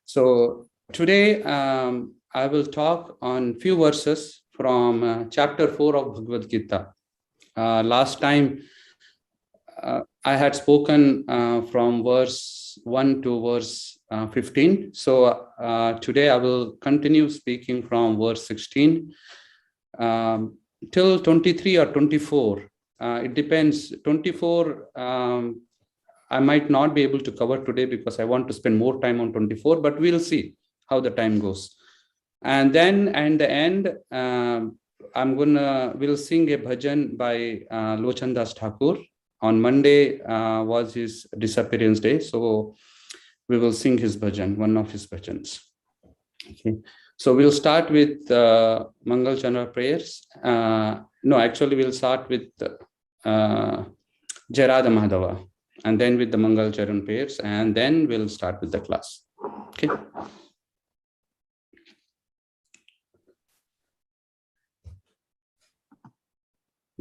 So today I will talk on few verses from chapter 4 of Bhagavad Gita. Last time I had spoken from verse 1 to verse 15. So today I will continue speaking from verse 16 till 23 or 24. It depends. 24 I might not be able to cover today because I want to spend more time on 24, but we'll see how the time goes. And then at the end, we'll sing a bhajan by Lochandas Thakur. On Monday was his disappearance day, so we will sing his bhajan, one of his bhajans. Okay, so we'll start with Mangalchandra Prayers. No, actually we'll start with Jarada Madhava, and then with the Mangalchandra Prayers, and then we'll start with the class. Okay.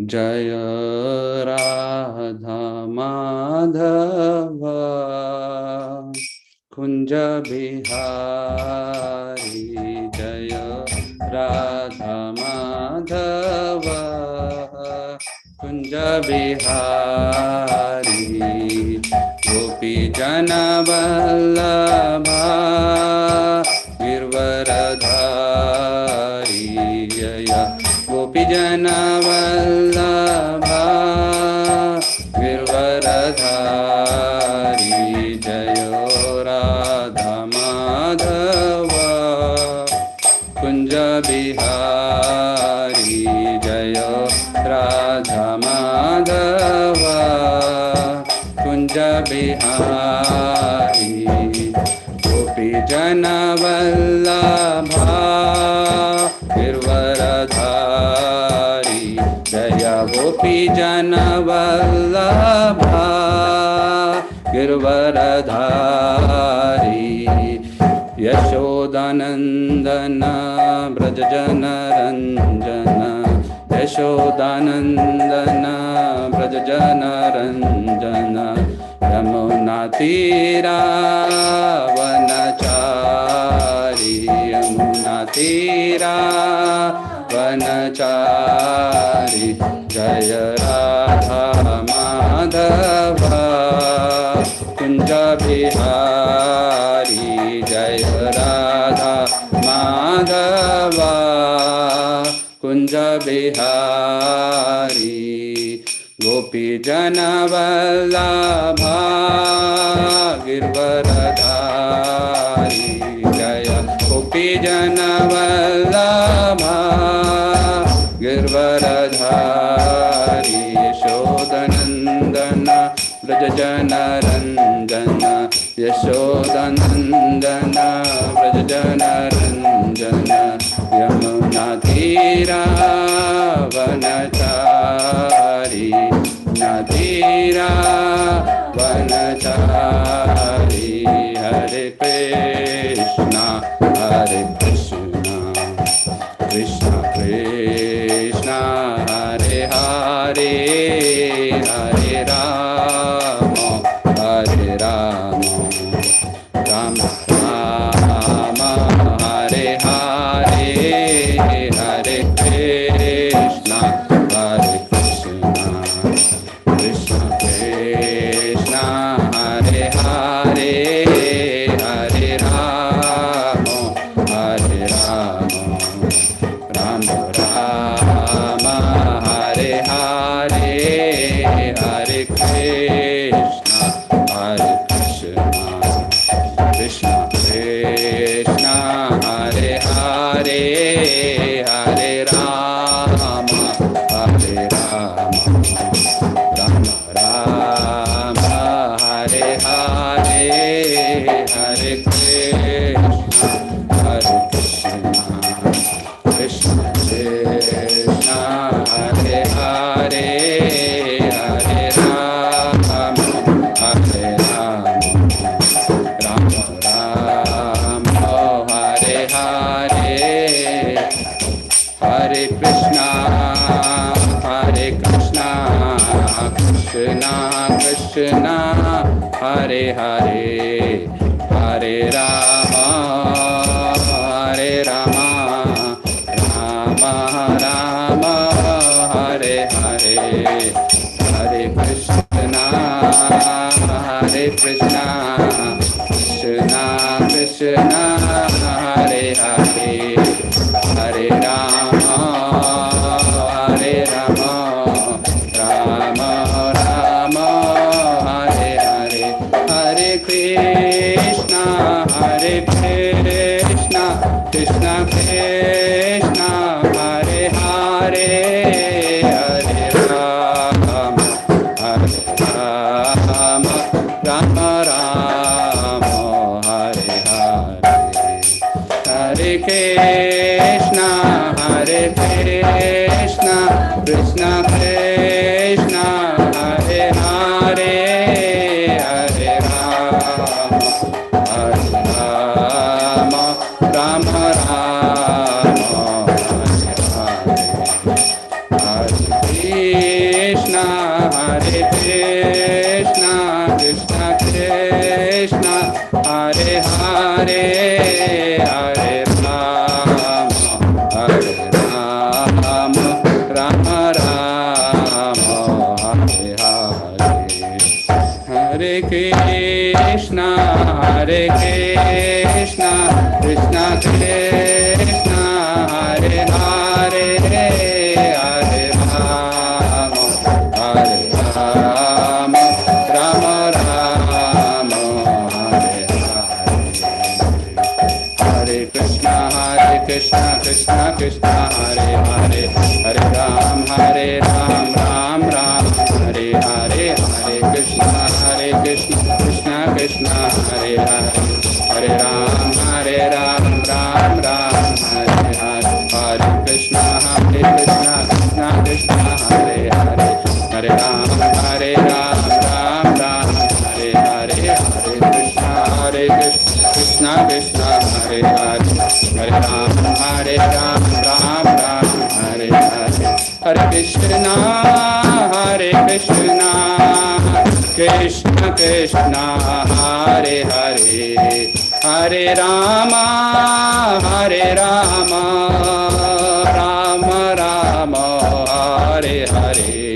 Jaya Radha Madhava Kunja Bihari, Jaya Radha Madhava Kunja Bihari, Gopi Jana Vallabha Girvaradhari, Jaya Gopi Jana Vallabha Girvaradhari, Jaya Radha Madhava Kunja Bihari, Jaya Radha Madhava Kunja Bihari, Gopi Jana Vallabha Girvaradhari, Jaya Gopi Jana Vallabha Girvaradhari, Yashodanandana Brajajana Ranjana, Yashodanandana Brajajana Ranjana, Yamuna Tira Vanachari, Yamuna Tira Vanachari, Jaya Radha Madhava Kunja Bihari, Jaya Radha Madhava Kunja Bihari, Gopi Jana Vallabha Girvaradhari, Jaya Gopi Jana Vallabha Girvaradhari, Yashodanandana Brajajana Ranjana, Yashodanandana Brajajana Ranjana, Yamuna Tira Vanachari, Natira Vanachari, Hare Krishna, Hare Krishna, Krishna Krishna, Hare Hare, Hare Rama, Hare Rama, Rama Rama, Hare Hare, Hare Krishna, Hare Krishna, Krishna Krishna, Hare Hare, Hare Rama, Hare Rama, Rama Rama, Hare Hare, Hare Krishna, Hare Krishna, Krishna Krishna, Hare Hare, Hare Rama, Hare Rama, Rama Rama, Hare Hare, Hare Krishna, Hare Krishna, Krishna Krishna, Hare Hare, Hare Rama, Hare Rama, Rama Rama, Hare Hare, Hare Krishna, Hare Krishna, Krishna Krishna, Hare Hare, Hare Rama, Krishna, Hare Hare, Hare Rama, Hare Rama, Rama Rama, Hare Hare, Hare Krishna, Hare Krishna, Krishna Krishna, Hare Hare, Hare Rama, Hare Rama, Rama Rama, Hare Hare, Hare Krishna, Hare Krishna, Krishna Krishna, Hare Hare, Hare Rama, Hare Rama, Rama Rama, Hare Hare, Hare Krishna, Hare Krishna, Krishna Krishna, Hare Hare, Hare Rama, Hare Rama, Rama Rama, Hare Hare, Hare Krishna, Hare Krishna, Krishna Krishna, Hare Hare, Hare Rama, Hare Rama, Rama Rama, Hare Hare, Hare Krishna, Krishna Krishna, Hare Hare, Hare Ram, Ram Ram, Hare Hare, Hare Krishna, Krishna Krishna, Hare Hare, Hare Ram, Ram Ram, Hare Hare, Hare Krishna, Krishna Krishna, Hare Hare, Hare Ram, Ram Ram, Hare Hare, Hare Krishna, Krishna Krishna, Hare Hare, Hare Ram, Ram Ram, Hare Hare,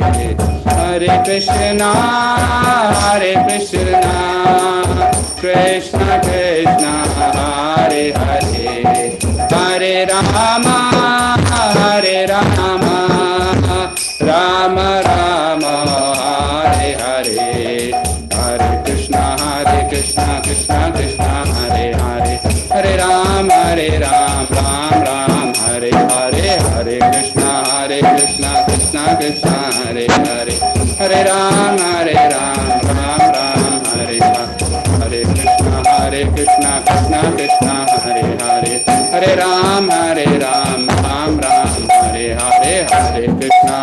Hare Krishna, Krishna Krishna, Hare Hare, Hare Rama, Rama Rama, Hare Hare, Hare Krishna, Krishna Krishna, Hare Hare, Hare Rama, Rama Rama, Hare Hare, Hare Krishna, Krishna Krishna, Hare Hare, Hare Ram, Ram Ram, Hare Hare, Hare Krishna, Krishna Krishna, Hare Hare, Hare Ram, Ram Ram, Hare Hare, Hare Krishna, Krishna Krishna, Hare Hare, Hare Ram, Ram Ram, Hare Hare, Hare Krishna,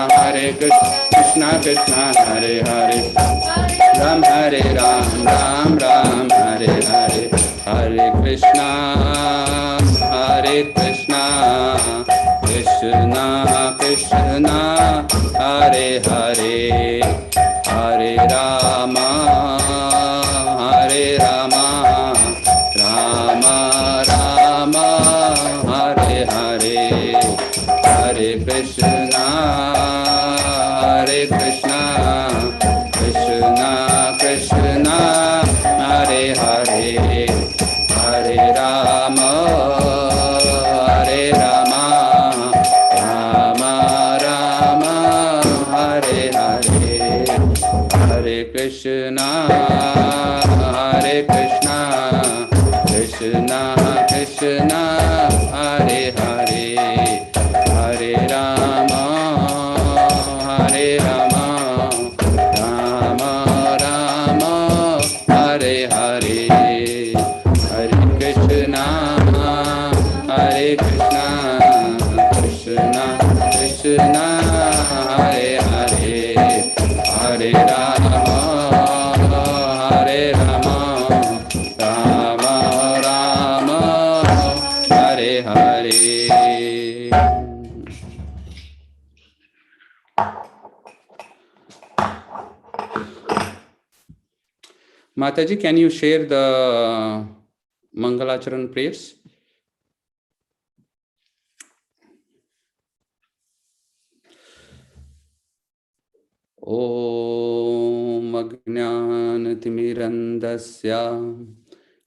Krishna Krishna, Hare Hare, Ram Ram, Hare Hare, Hare Krishna, Krishna Krishna, Hare Hare, Hare Rama, Rama Rama, Hare Hare, Hare Krishna, Krishna Krishna, Hare Hare, Hare Rama, Rama Rama, Hare Hare, Hare Krishna, Krishna Krishna, Hare Hare, Hare Rama, Rama Rama, Hare Hare, Hare Krishna, Krishna Krishna, Hare Hare, Hare Rama, Rama Rama, Hare Hare. Mataji, can you share the Mangalchandra Prayers? Om Ajnanatimirandasya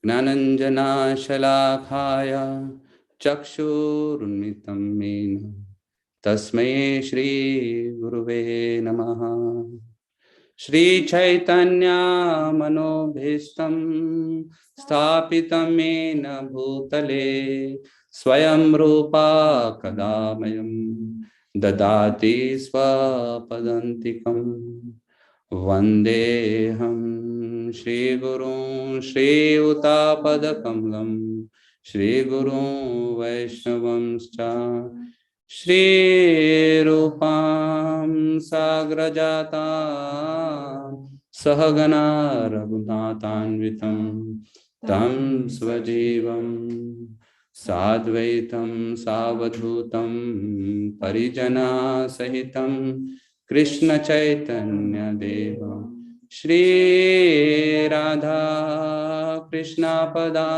Gnananjana Shalakaya Chakshurunmitam Mena Tasmai Shri Guruve Namaha. Shri Chaitanya Manobhishtam Sthapitam Mena Bhutale Swayam Rupa Kadamayam Dadati Swapadantikam Vandeham Shri Guru Shri Utapadakamalam Shri Guru Vaishnavam Shri Rupam Sagrajata Sahagana Raghunatanvitam Tam Svajivam Sadvaitam Savadhutam Parijana Sahitam Krishna Chaitanya Deva Shri Radha Krishna Pada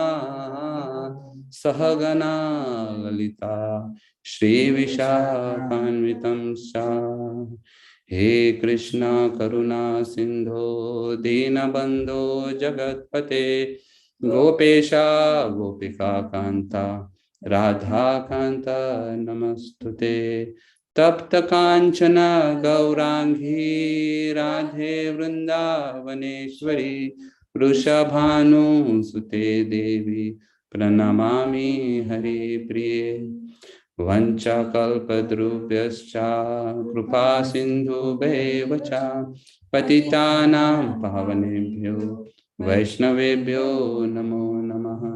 Sahagana Lalita Shri Vishakhanvitam Sa He Krishna Karuna Sindho Dinabandho Jagatpate Gopesha Gopika Kanta Radha Kanta Namastute Tapta Kanchana Gaurangi Radhe Vrindavaneshwari Vrishabhanu Sute Devi Pranamami Hari Priye Vancha kalpadrupyascha krupa sindhu bevacha patitanam pavanebhyo vaishnavebhyo namo namaha.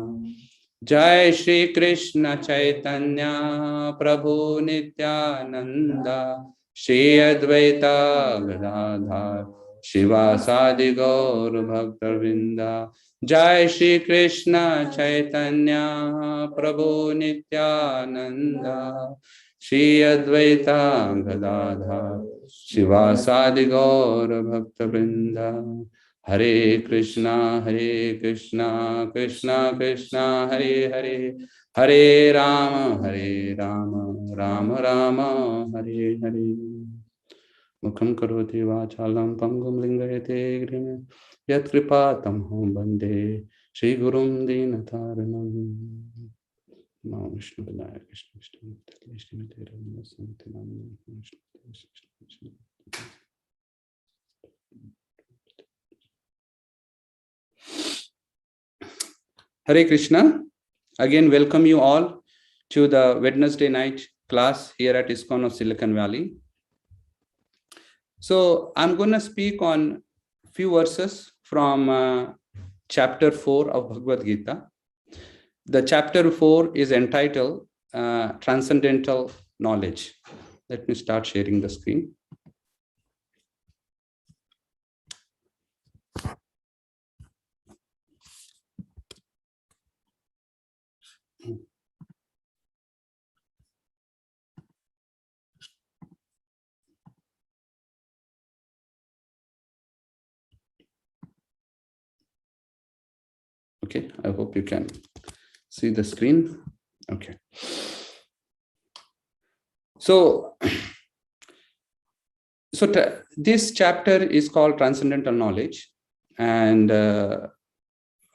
Jai Shri Krishna Chaitanya Prabhu Nityananda Shri Advaita Gadadhar Shivasadi Gaur Bhaktavinda. Jai Shri Krishna Chaitanya Prabhu Nityananda Shri Advaita Gadadhar Shivasadi Gaur Bhaktavinda. Hare Krishna Krishna Krishna Hare Hare Hare Rama Rama Rama Hare Hare. Mukham karoti vachalam pangum lingayate grime yat kripatam hum bande Shri Gurum Dinataranam. Namo Vishnu Padaya Krishna Vishnu Vishnu Vishnu. Hare Krishna. Again, welcome you all to the Wednesday night class here at ISKCON of Silicon Valley. So I'm going to speak on few verses from chapter 4 of Bhagavad Gita. The chapter 4 is entitled Transcendental Knowledge. Let me start sharing the screen. Okay, I hope you can see the screen. Okay. So this chapter is called Transcendental Knowledge, and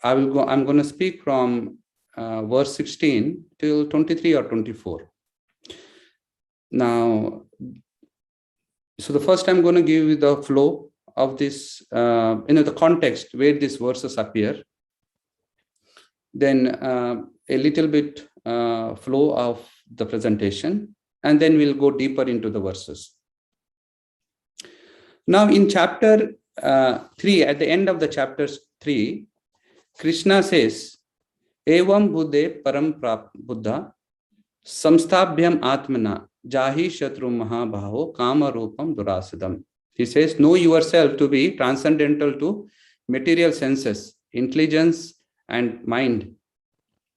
I'm going to speak from verse 16 till 23 or 24. Now, so the first I'm going to give you the flow of this, the context where these verses appear. Then a little bit flow of the presentation, and then we'll go deeper into the verses. Now in chapter 3, at the end of the chapter 3, Krishna says, Evam Buddhe Param Buddha Samstabhyam Atmana Jahi Shatru Mahabhaho Kama Rupam Durasadam. He says, know yourself to be transcendental to material senses, intelligence, and mind.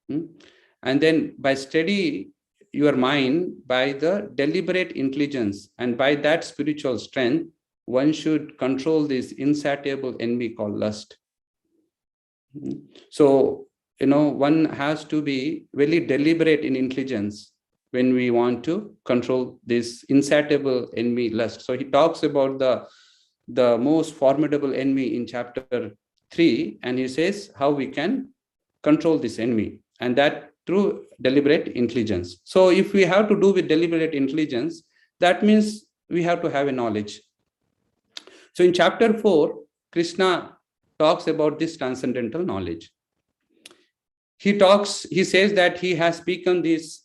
And then by steady your mind by the deliberate intelligence and by that spiritual strength, one should control this insatiable envy called lust. So, one has to be very deliberate in intelligence when we want to control this insatiable envy, lust. So he talks about the most formidable enemy in chapter 3, and he says how we can control this enemy, and that through deliberate intelligence. So if we have to do with deliberate intelligence, that means we have to have a knowledge. So in chapter 4, Krishna talks about this transcendental knowledge. He says that he has spoken this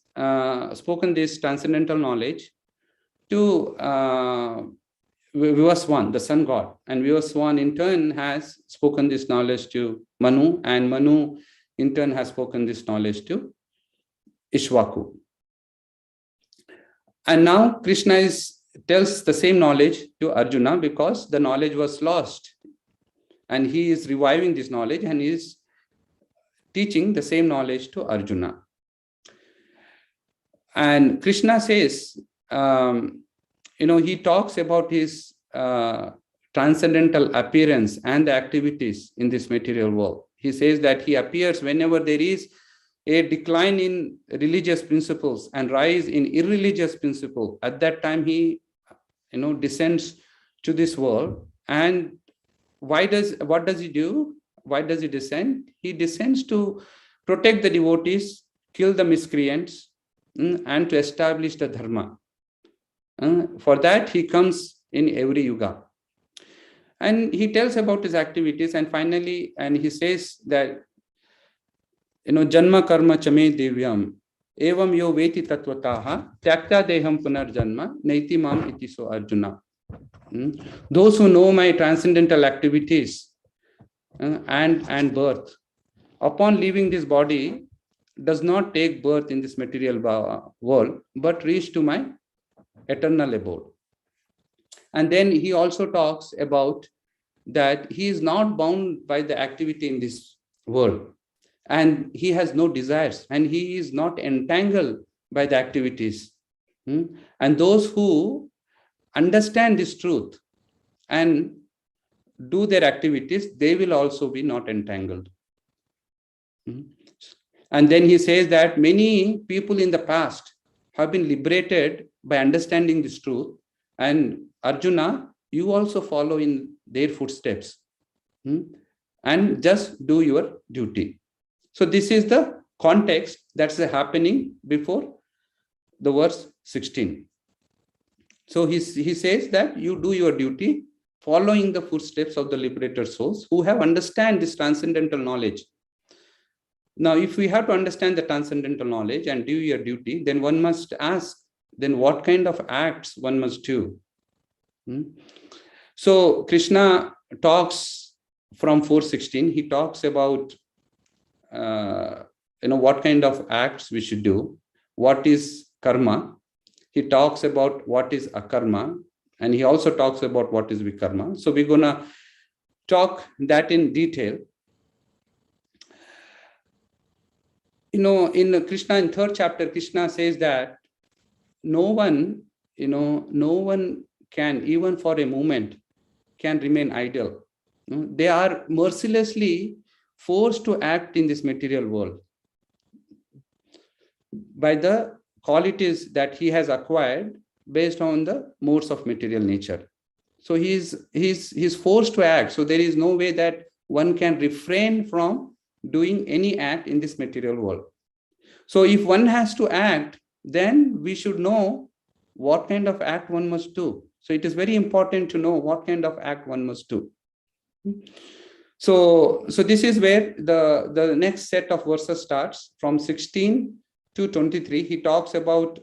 transcendental knowledge to Vivaswan, the sun god, and Vivaswan in turn has spoken this knowledge to Manu, and Manu in turn has spoken this knowledge to Ishwaku. And now Krishna tells the same knowledge to Arjuna because the knowledge was lost, and he is reviving this knowledge and he is teaching the same knowledge to Arjuna. And Krishna says, he talks about his transcendental appearance and the activities in this material world. He says that he appears whenever there is a decline in religious principles and rise in irreligious principle. At that time, he descends to this world. And what does he do? Why does he descend? He descends to protect the devotees, kill the miscreants, and to establish the dharma. For that, he comes in every yuga. And he tells about his activities, and finally, he says that, janma karma chame divyam, evam yo veti tatvataha, tyakta deham punar janma, naiti mam iti so Arjuna. Those who know my transcendental activities and birth, upon leaving this body, does not take birth in this material world, but reach to my eternal abode. And then he also talks about that he is not bound by the activity in this world, and he has no desires, and he is not entangled by the activities. And those who understand this truth and do their activities, they will also be not entangled. And then he says that many people in the past have been liberated by understanding this truth. And Arjuna, you also follow in their footsteps and just do your duty. So this is the context that's happening before the verse 16. So he says that you do your duty following the footsteps of the liberated souls who have understand this transcendental knowledge. Now, if we have to understand the transcendental knowledge and do your duty, then one must ask, then what kind of acts one must do? So Krishna talks from 4:16. He talks about what kind of acts we should do, what is karma. He talks about what is akarma, and he also talks about what is vikarma. So we're gonna talk that in detail. In Krishna, in 3rd chapter, Krishna says that no one can, even for a moment, can remain idle. They are mercilessly forced to act in this material world by the qualities that he has acquired based on the modes of material nature. So he's forced to act. So there is no way that one can refrain from doing any act in this material world. So if one has to act, then we should know what kind of act one must do. So it is very important to know what kind of act one must do. So this is where the next set of verses starts from 16 to 23. He talks about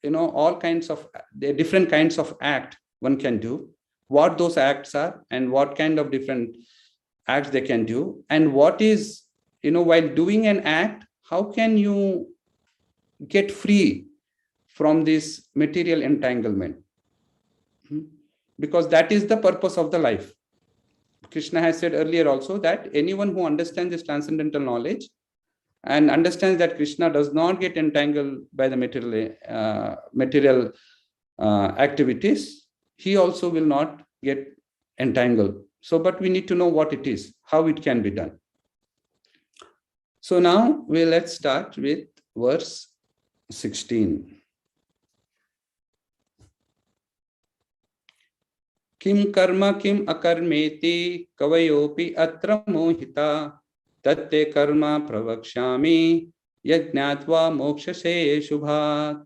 all kinds of the different kinds of act one can do, what those acts are, and what kind of different acts they can do, and what is while doing an act, how can you get free from this material entanglement? Because that is the purpose of the life. Krishna has said earlier also that anyone who understands this transcendental knowledge and understands that Krishna does not get entangled by the material activities, he also will not get entangled. So, but we need to know what it is, how it can be done. So now let's start with verse 16. Kim karma kim akarmeti kavayopi atra mohita tatte karma pravakshami yajnatva mokshase shubhat.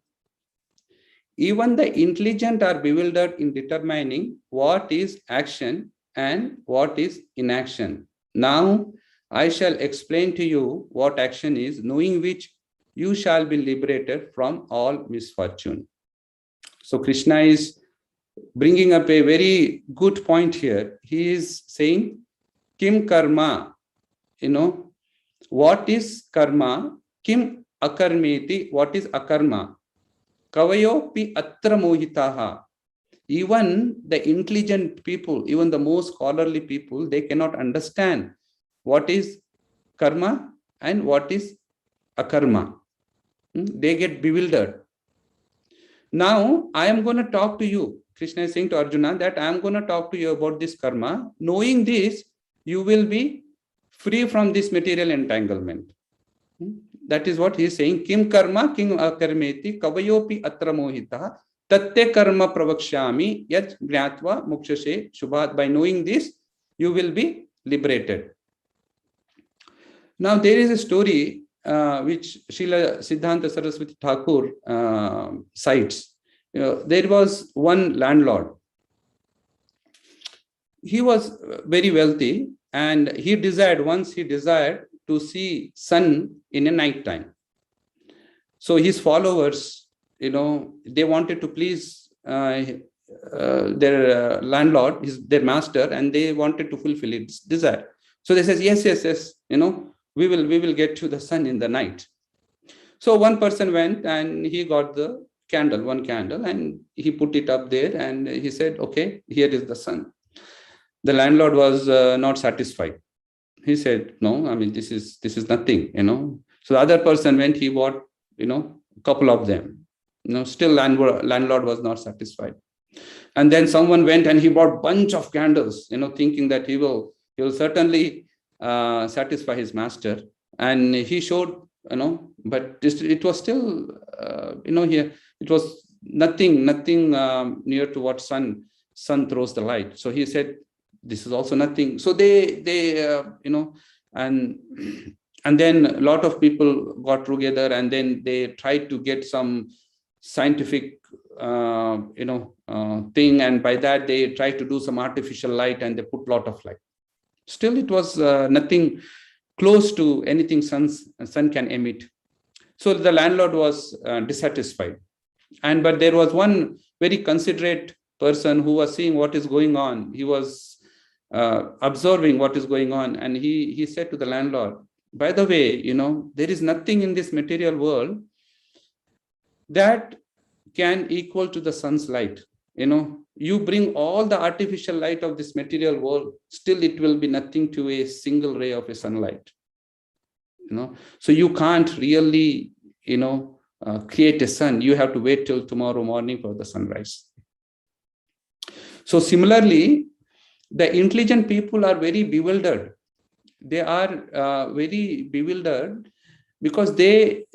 Even the intelligent are bewildered in determining what is action and what is inaction. Now, I shall explain to you what action is, knowing which you shall be liberated from all misfortune. So Krishna is bringing up a very good point here. He is saying, Kim karma, what is karma? Kim akarmeti, what is akarma? Kavayopi atra mohitaha. Even the intelligent people, even the most scholarly people, they cannot understand what is karma and what is akarma. They get bewildered. Now, I am going to talk to you. Krishna is saying to Arjuna that I am going to talk to you about this karma. Knowing this, you will be free from this material entanglement. That is what he is saying. Kim karma, kim akarmeti, kavayopi atra mohita, tatte karma pravakshami, yat gnatva mokshase shubhat. By knowing this, you will be liberated. Now, there is a story which Srila Siddhanta Saraswati Thakur cites. There was one landlord. He was very wealthy, and he desired to see sun in a night time. So his followers, they wanted to please their landlord, their master, and they wanted to fulfill its desire. So they says, yes, we will get to the sun in the night. So one person went and he got the one candle, and he put it up there, and he said, okay, here is the sun. The landlord was not satisfied. He said, no, I mean, this is nothing, So the other person went, he bought, a couple of them. Still landlord was not satisfied. And then someone went and he bought bunch of candles, thinking that he will certainly satisfy his master. And he showed, but it was still, here, it was nothing near to what sun throws the light. So he said, this is also nothing. So they and then a lot of people got together, and then they tried to get some scientific thing, and by that they tried to do some artificial light, and they put a lot of light. Still, it was nothing close to anything sun can emit. So the landlord was dissatisfied, but there was one very considerate person who was seeing what is going on. He was observing what is going on, and he said to the landlord, by the way, there is nothing in this material world that can equal to the sun's light. You bring all the artificial light of this material world, still it will be nothing to a single ray of a sunlight. So you can't really create a sun. You have to wait till tomorrow morning for the sunrise. So similarly, the intelligent people are very bewildered. They are very bewildered because they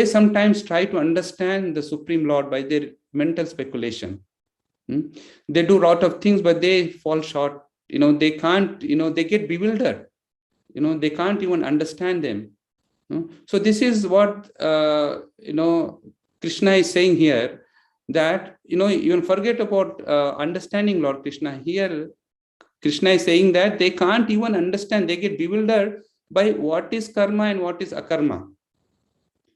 sometimes try to understand the Supreme Lord by their mental speculation. They do a lot of things, but they fall short. They can't, they get bewildered. They can't even understand them. So this is what, Krishna is saying here, that, even forget about understanding Lord Krishna. Here, Krishna is saying that they can't even understand. They get bewildered by what is karma and what is akarma.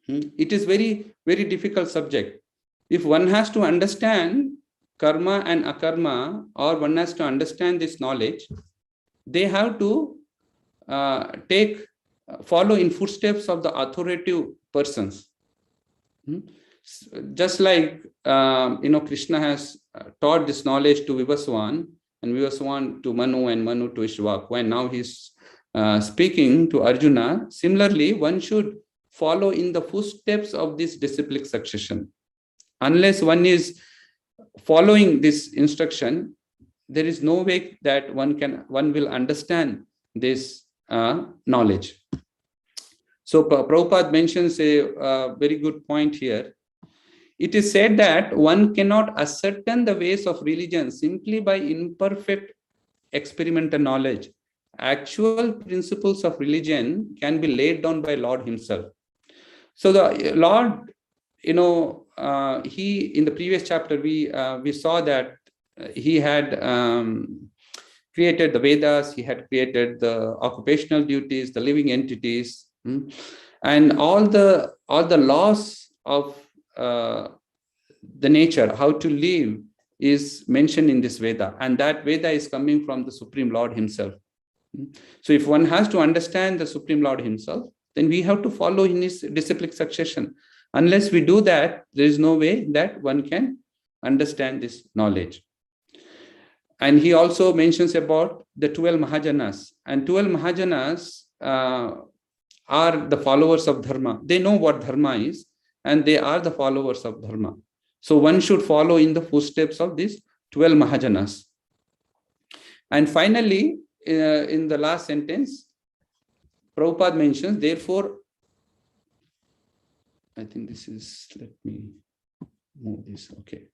It is very, very difficult subject. If one has to understand karma and akarma, or one has to understand this knowledge, they have to follow in footsteps of the authoritative persons. Just like Krishna has taught this knowledge to Vivaswan, and Vivaswan to Manu, and Manu to Ishvak. When now he's speaking to Arjuna, similarly, one should follow in the footsteps of this disciplic succession. Unless one is following this instruction, there is no way that one will understand this knowledge. So Prabhupada mentions a very good point here. It is said that one cannot ascertain the ways of religion simply by imperfect experimental knowledge actual principles of religion can be laid down by Lord himself. So the Lord, he, in the previous chapter, we saw that he had created the Vedas, he had created the occupational duties, the living entities, and all the laws of the nature, how to live, is mentioned in this Veda, and that Veda is coming from the Supreme Lord himself. So if one has to understand the Supreme Lord himself, then we have to follow in his disciplic succession. Unless we do that, there is no way that one can understand this knowledge. And he also mentions about the 12 Mahajanas, and 12 Mahajanas are the followers of Dharma. They know what Dharma is, and they are the followers of Dharma. So one should follow in the footsteps of these 12 Mahajanas. And finally, in the last sentence, Prabhupada mentions, therefore, I think this is, let me move this, okay.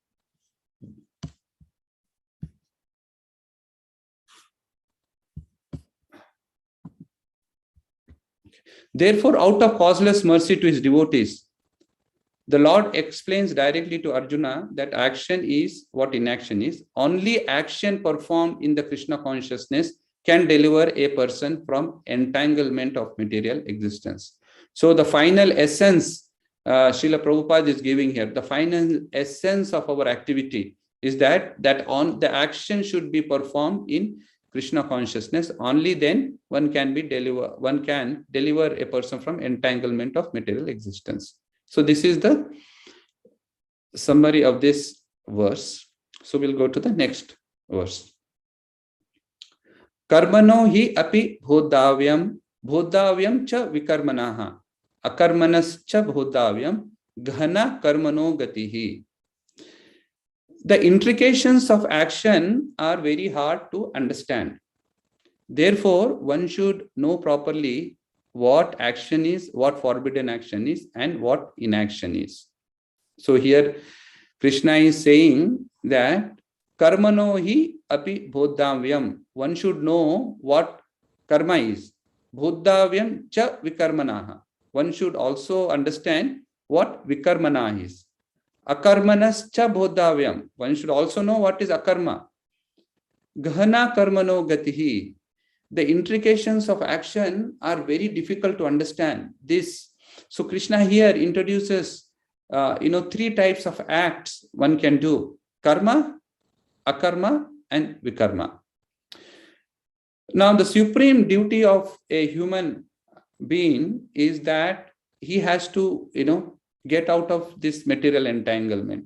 Therefore, out of causeless mercy to his devotees, the Lord explains directly to Arjuna that action is what inaction is. Only action performed in the Krishna consciousness can deliver a person from entanglement of material existence. So the final essence Srila Prabhupada is giving here, the final essence of our activity is that on the action should be performed in Krishna consciousness. Only then one can deliver a person from entanglement of material existence. So this is the summary of this verse. So we'll go to the next verse. Karmano hi api bhodavyam cha vikarmanaha akarmanas cha bhodavyam ghana karmano gatihi. The intrications of action are very hard to understand. Therefore, one should know properly what action is, what forbidden action is, and what inaction is. So here Krishna is saying that karmano hi api bodhavyam. One should know what karma is. Bodhavyam cha vikarmanaha. One should also understand what vikarmana is. Akarmanas cha bodhavyam. One should also know what is akarma. Ghana karmano gatihi. The intrications of action are very difficult to understand. So Krishna here introduces, 3 types of acts one can do: karma, akarma, and vikarma. Now, the supreme duty of a human being is that he has to, get out of this material entanglement.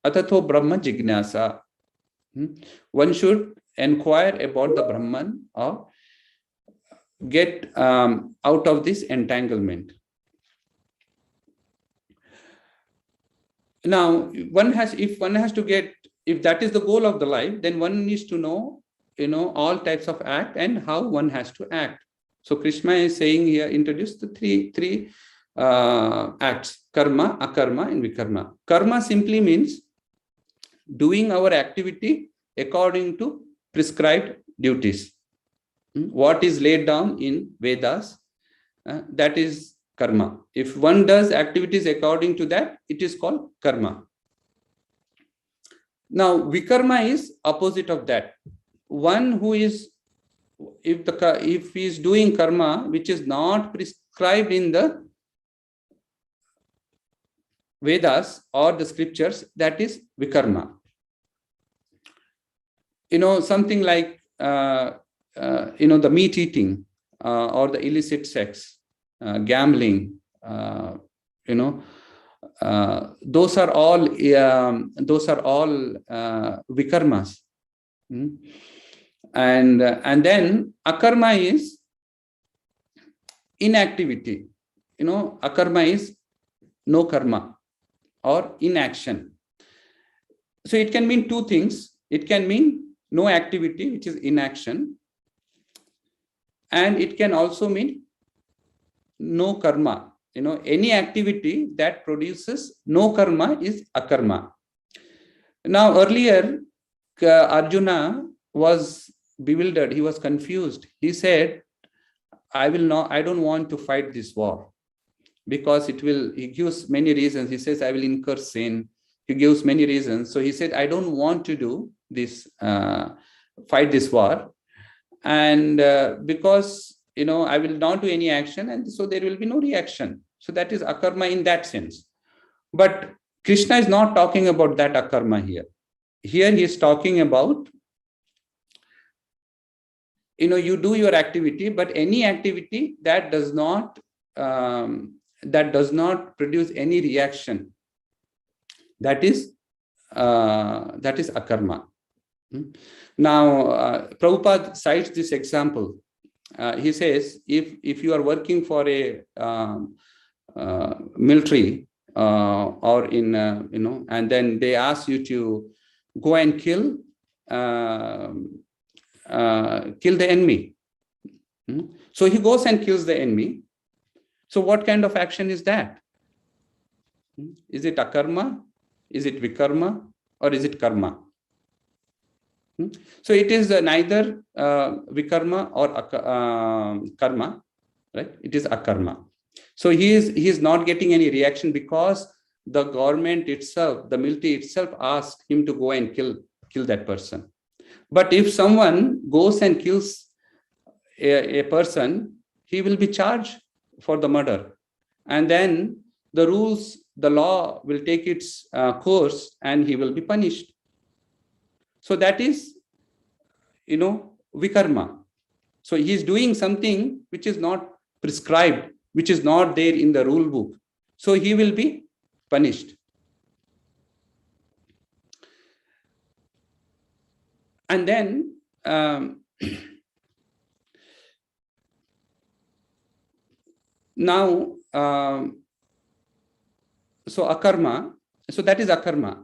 Atatho Brahma Jignasa. One should inquire about the Brahman or get out of this entanglement. Now, if that is the goal of the life, then one needs to know, all types of act and how one has to act. So Krishna is saying here, introduce the three acts: karma, akarma, and vikarma. Karma simply means doing our activity according to prescribed duties. What is laid down in Vedas, that is karma. If one does activities according to that, it is called karma. Now, vikarma is opposite of that. One who is, if he is doing karma which is not prescribed in the Vedas or the scriptures, that is vikarma. Something like the meat eating or the illicit sex, gambling, those are all vikarmas. And then akarma is inactivity. Akarma is no karma or inaction. So it can mean 2 things. It can mean no activity, which is inaction, and it can also mean no karma. Any activity that produces no karma is akarma. Now, earlier, Arjuna was bewildered. He was confused. He said, I don't want to fight this war because he gives many reasons. He says, I will incur sin. He gives many reasons. So he said, I don't want to do this, fight this war. And because, I will not do any action, and so there will be no reaction. So that is akarma in that sense. But Krishna is not talking about that akarma here. Here he is talking about, you do your activity, but any activity that does not produce any reaction, that is akarma. Now, Prabhupada cites this example. He says, if you are working for a military or in, and then they ask you to go and kill the enemy. So he goes and kills the enemy. So what kind of action is that? Is it akarma? Is it vikarma? Or is it karma? So it is neither vikarma or karma, right? It is akarma. So he is not getting any reaction because the government itself, the military itself, asked him to go and kill that person. But if someone goes and kills a person, he will be charged for the murder. And then the law will take its course and he will be punished. So that is, vikarma. So he is doing something which is not prescribed, which is not there in the rule book. So he will be punished. And then now, so akarma, so that is akarma.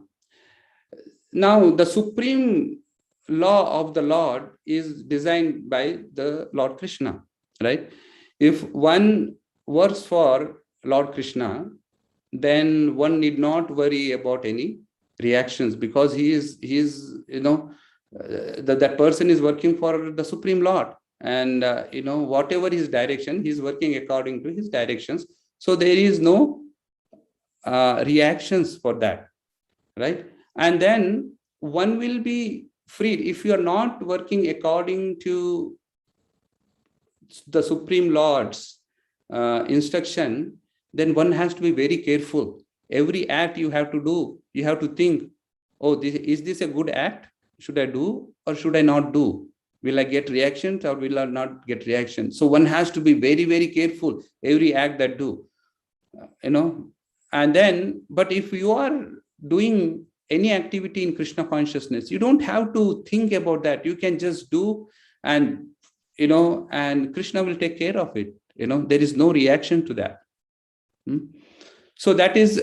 Now, the supreme law of the Lord is designed by the Lord Krishna, right? If one works for Lord Krishna, then one need not worry about any reactions because he is that person is working for the Supreme Lord, and whatever his direction, he is working according to his directions. So there is no reactions for that, right? And then one will be freed. If you are not working according to the Supreme Lord's instruction, then one has to be very careful. Every act you have to do, you have to think, oh, is this a good act? Should I do or should I not do? Will I get reactions or will I not get reactions? So one has to be very, very careful every act that do, and then, but if you are doing any activity in Krishna consciousness, you don't have to think about that. You can just do, and and Krishna will take care of it. There is no reaction to that. So that is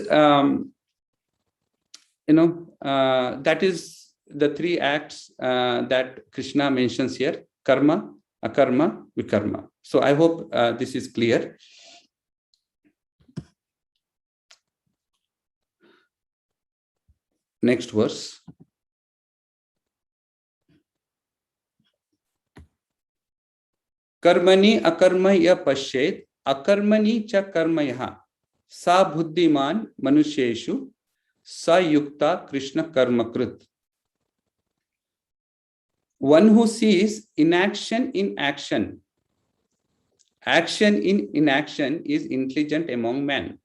that is the three acts that Krishna mentions here: karma, akarma, vikarma. So I hope this is clear. Next verse. Karmani akarma ya pashet akarmani cha karmaya sa buddhiman manusheshu sa yukta Krishna karmakrit. One who sees inaction in action, action in inaction, is intelligent among men.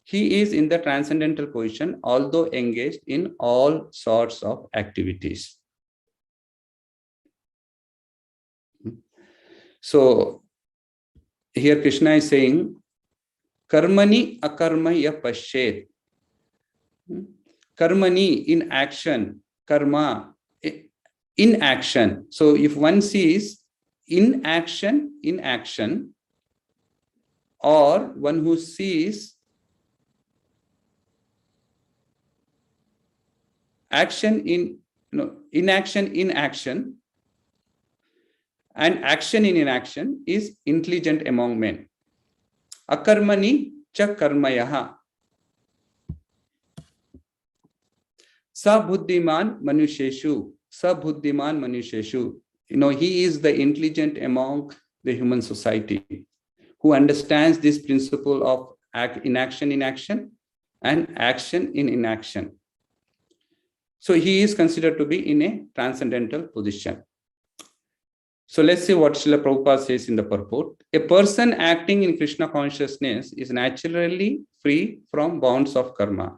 He is in the transcendental position, although engaged in all sorts of activities. So here Krishna is saying, karmani akarma ya pashet. Karmani, in action, karma, in action. So if one sees in action, or one who sees action in inaction in action, and action in inaction, is intelligent among men. Akarmani cha karmayaha sa buddhiman manusheshu, sa buddhiman manusheshu. he is the intelligent among the human society who understands this principle of inaction in action and action in inaction. So he is considered to be in a transcendental position. So let's see what Srila Prabhupada says in the purport. A person acting in Krishna consciousness is naturally free from bonds of karma.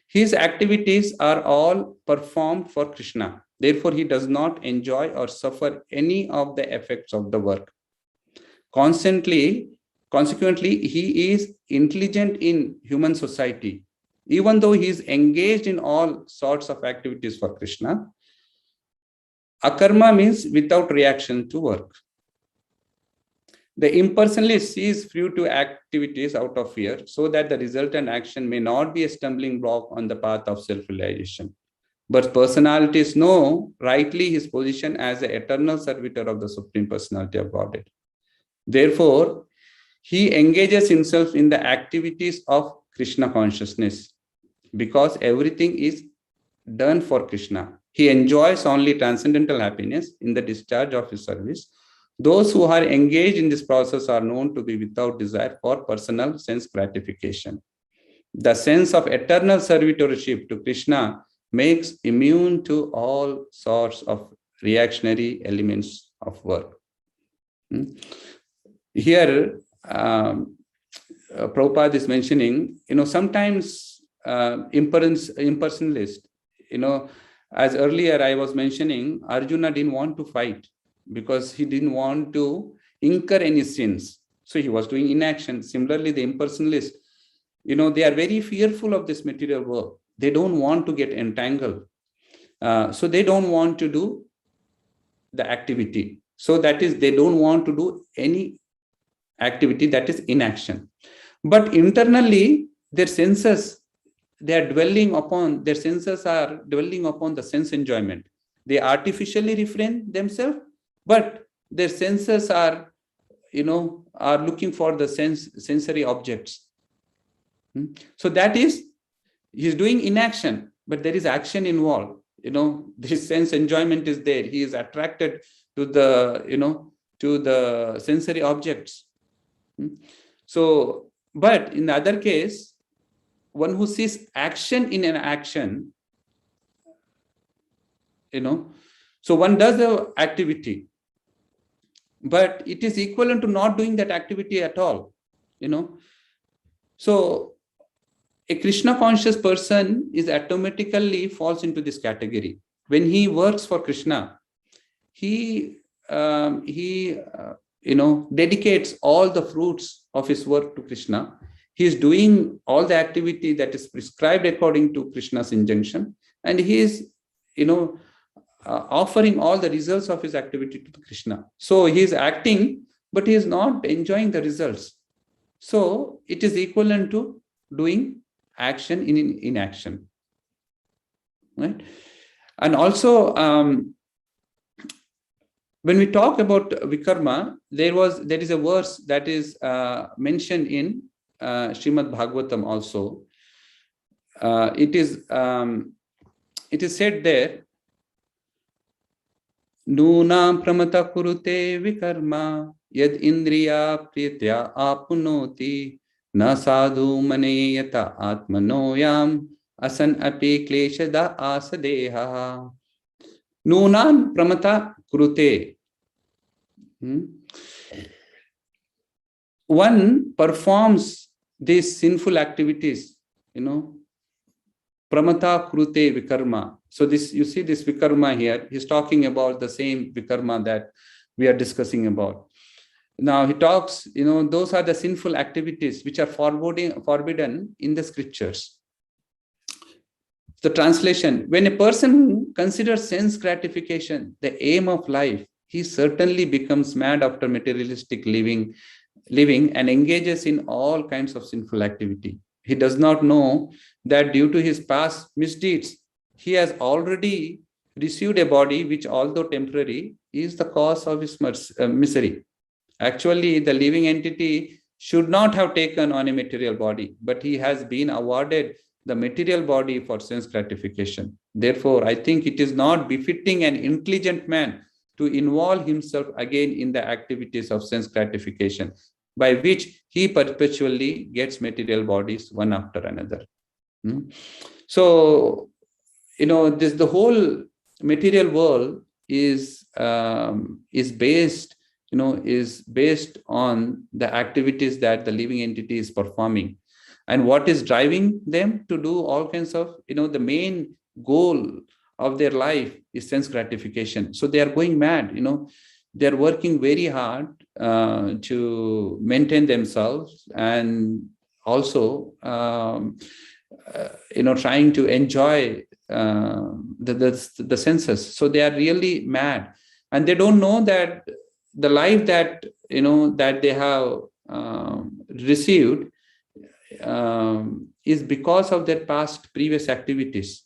His activities are all performed for Krishna. Therefore, he does not enjoy or suffer any of the effects of the work. Consequently, he is intelligent in human society. Even though he is engaged in all sorts of activities for Krishna, akarma means without reaction to work. The impersonalist sees free to activities out of fear, so that the resultant action may not be a stumbling block on the path of self-realization. But personalities know rightly his position as the eternal servitor of the Supreme Personality of Godhead. Therefore, he engages himself in the activities of Krishna consciousness because everything is done for Krishna. He enjoys only transcendental happiness in the discharge of his service. Those who are engaged in this process are known to be without desire for personal sense gratification. The sense of eternal servitorship to Krishna makes immune to all sorts of reactionary elements of work. Here, Prabhupada is mentioning, sometimes impersonalist, as earlier I was mentioning, Arjuna didn't want to fight because he didn't want to incur any sins. So he was doing inaction. Similarly, the impersonalist, they are very fearful of this material work. They don't want to get entangled. So they don't want to do the activity. So that is, they don't want to do any activity that is inaction. But internally, their senses, their senses are dwelling upon the sense enjoyment. They artificially refrain themselves, but their senses are, are looking for the sensory objects. So that is, he's doing inaction, but there is action involved. This sense enjoyment is there. He is attracted to the, to the sensory objects. So, but in the other case, one who sees action in an action, so one does the activity, but it is equivalent to not doing that activity at all, So a Krishna conscious person is automatically falls into this category. When he works for Krishna, he dedicates all the fruits of his work to Krishna. He is doing all the activity that is prescribed according to Krishna's injunction, and he is, offering all the results of his activity to Krishna. So he is acting, but he is not enjoying the results. So it is equivalent to doing action in inaction, right? And also, when we talk about vikarma, there is a verse that is mentioned in Srimad Bhagavatam also. It is said there, Nunam pramata kurute vikarma yad indriya pritya apunoti na sadhu maneyata atmanoyam asan api kleshada asadeha. Nunam pramata kurute. One performs these sinful activities, pramata kurute vikarma. So this, you see this vikarma here, he's talking about the same vikarma that we are discussing about. Now he talks, those are the sinful activities which are forbidden in the scriptures. The translation, when a person considers sense gratification the aim of life, he certainly becomes mad after materialistic living and engages in all kinds of sinful activity. He does not know that due to his past misdeeds, he has already received a body which, although temporary, is the cause of his misery. Actually, the living entity should not have taken on a material body, but he has been awarded the material body for sense gratification. Therefore, I think it is not befitting an intelligent man to involve himself again in the activities of sense gratification, by which he perpetually gets material bodies one after another. So, the whole material world is based, is based on the activities that the living entity is performing, and what is driving them to do all kinds of, the main goal of their life is sense gratification. So they are going mad, they are working very hard to maintain themselves, and also trying to enjoy the senses. So they are really mad, and they don't know that the life that that they have received is because of their past previous activities.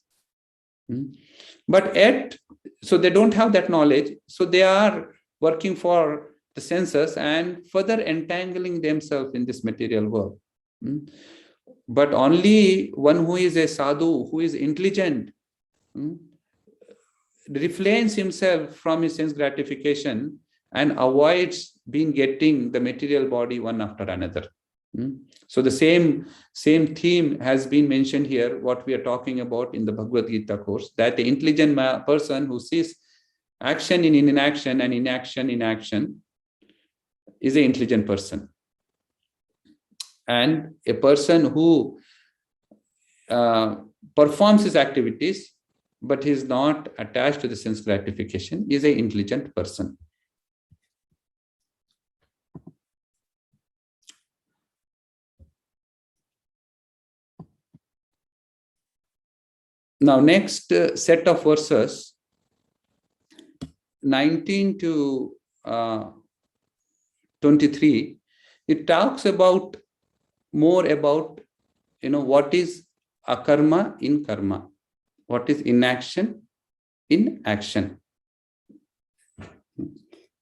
But yet, so they don't have that knowledge, so they are working for the senses and further entangling themselves in this material world. But only one who is a sadhu, who is intelligent, refrains himself from his sense gratification and avoids getting the material body one after another. So the same theme has been mentioned here, what we are talking about in the Bhagavad Gita course, that the intelligent person who sees action in inaction and inaction in action is an intelligent person. And a person who performs his activities but is not attached to the sense gratification is an intelligent person. Now, next set of verses, 19 to 23, it talks about more about, what is akarma in karma, what is inaction in action.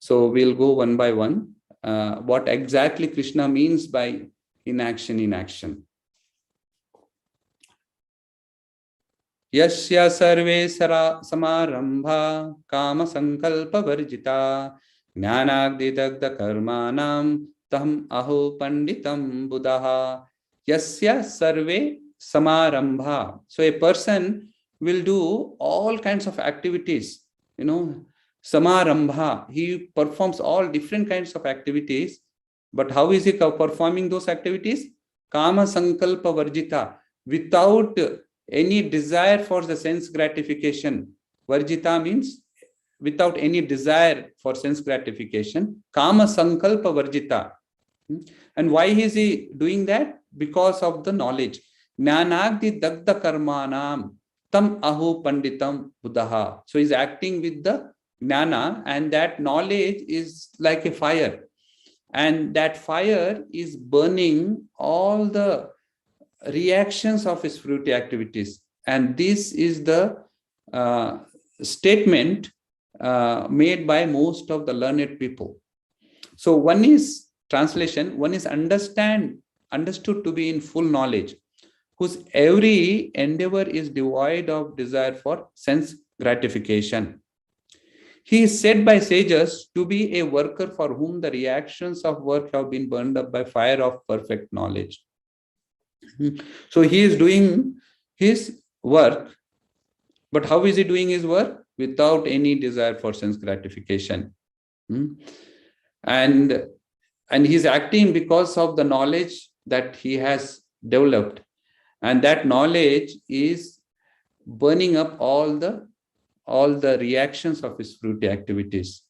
So we'll go one by one. What exactly Krishna means by inaction in action. Yasya sarve samarambha kama sankalpa varjita jnanagdi dagda karmanam tam aho panditam buddha. Yasya sarve samarambha. So a person will do all kinds of activities, samarambha. He performs all different kinds of activities. But how is he performing those activities? Kama sankalpa varjita, without any desire for the sense gratification. Varjita means without any desire for sense gratification. Kama sankalpa varjita. And why is he doing that? Because of the knowledge. Jnanagdi dagda karmanam tam aho panditam buddha. So he's acting with the jnana, and that knowledge is like a fire. And that fire is burning all the reactions of his fruity activities. And this is the statement made by most of the learned people. So one is translation, one is understood to be in full knowledge, whose every endeavor is devoid of desire for sense gratification. He is said by sages to be a worker for whom the reactions of work have been burned up by fire of perfect knowledge. So he is doing his work, but how is he doing his work? Without any desire for sense gratification. And he's acting because of the knowledge that he has developed. And that knowledge is burning up all the reactions of his fruity activities.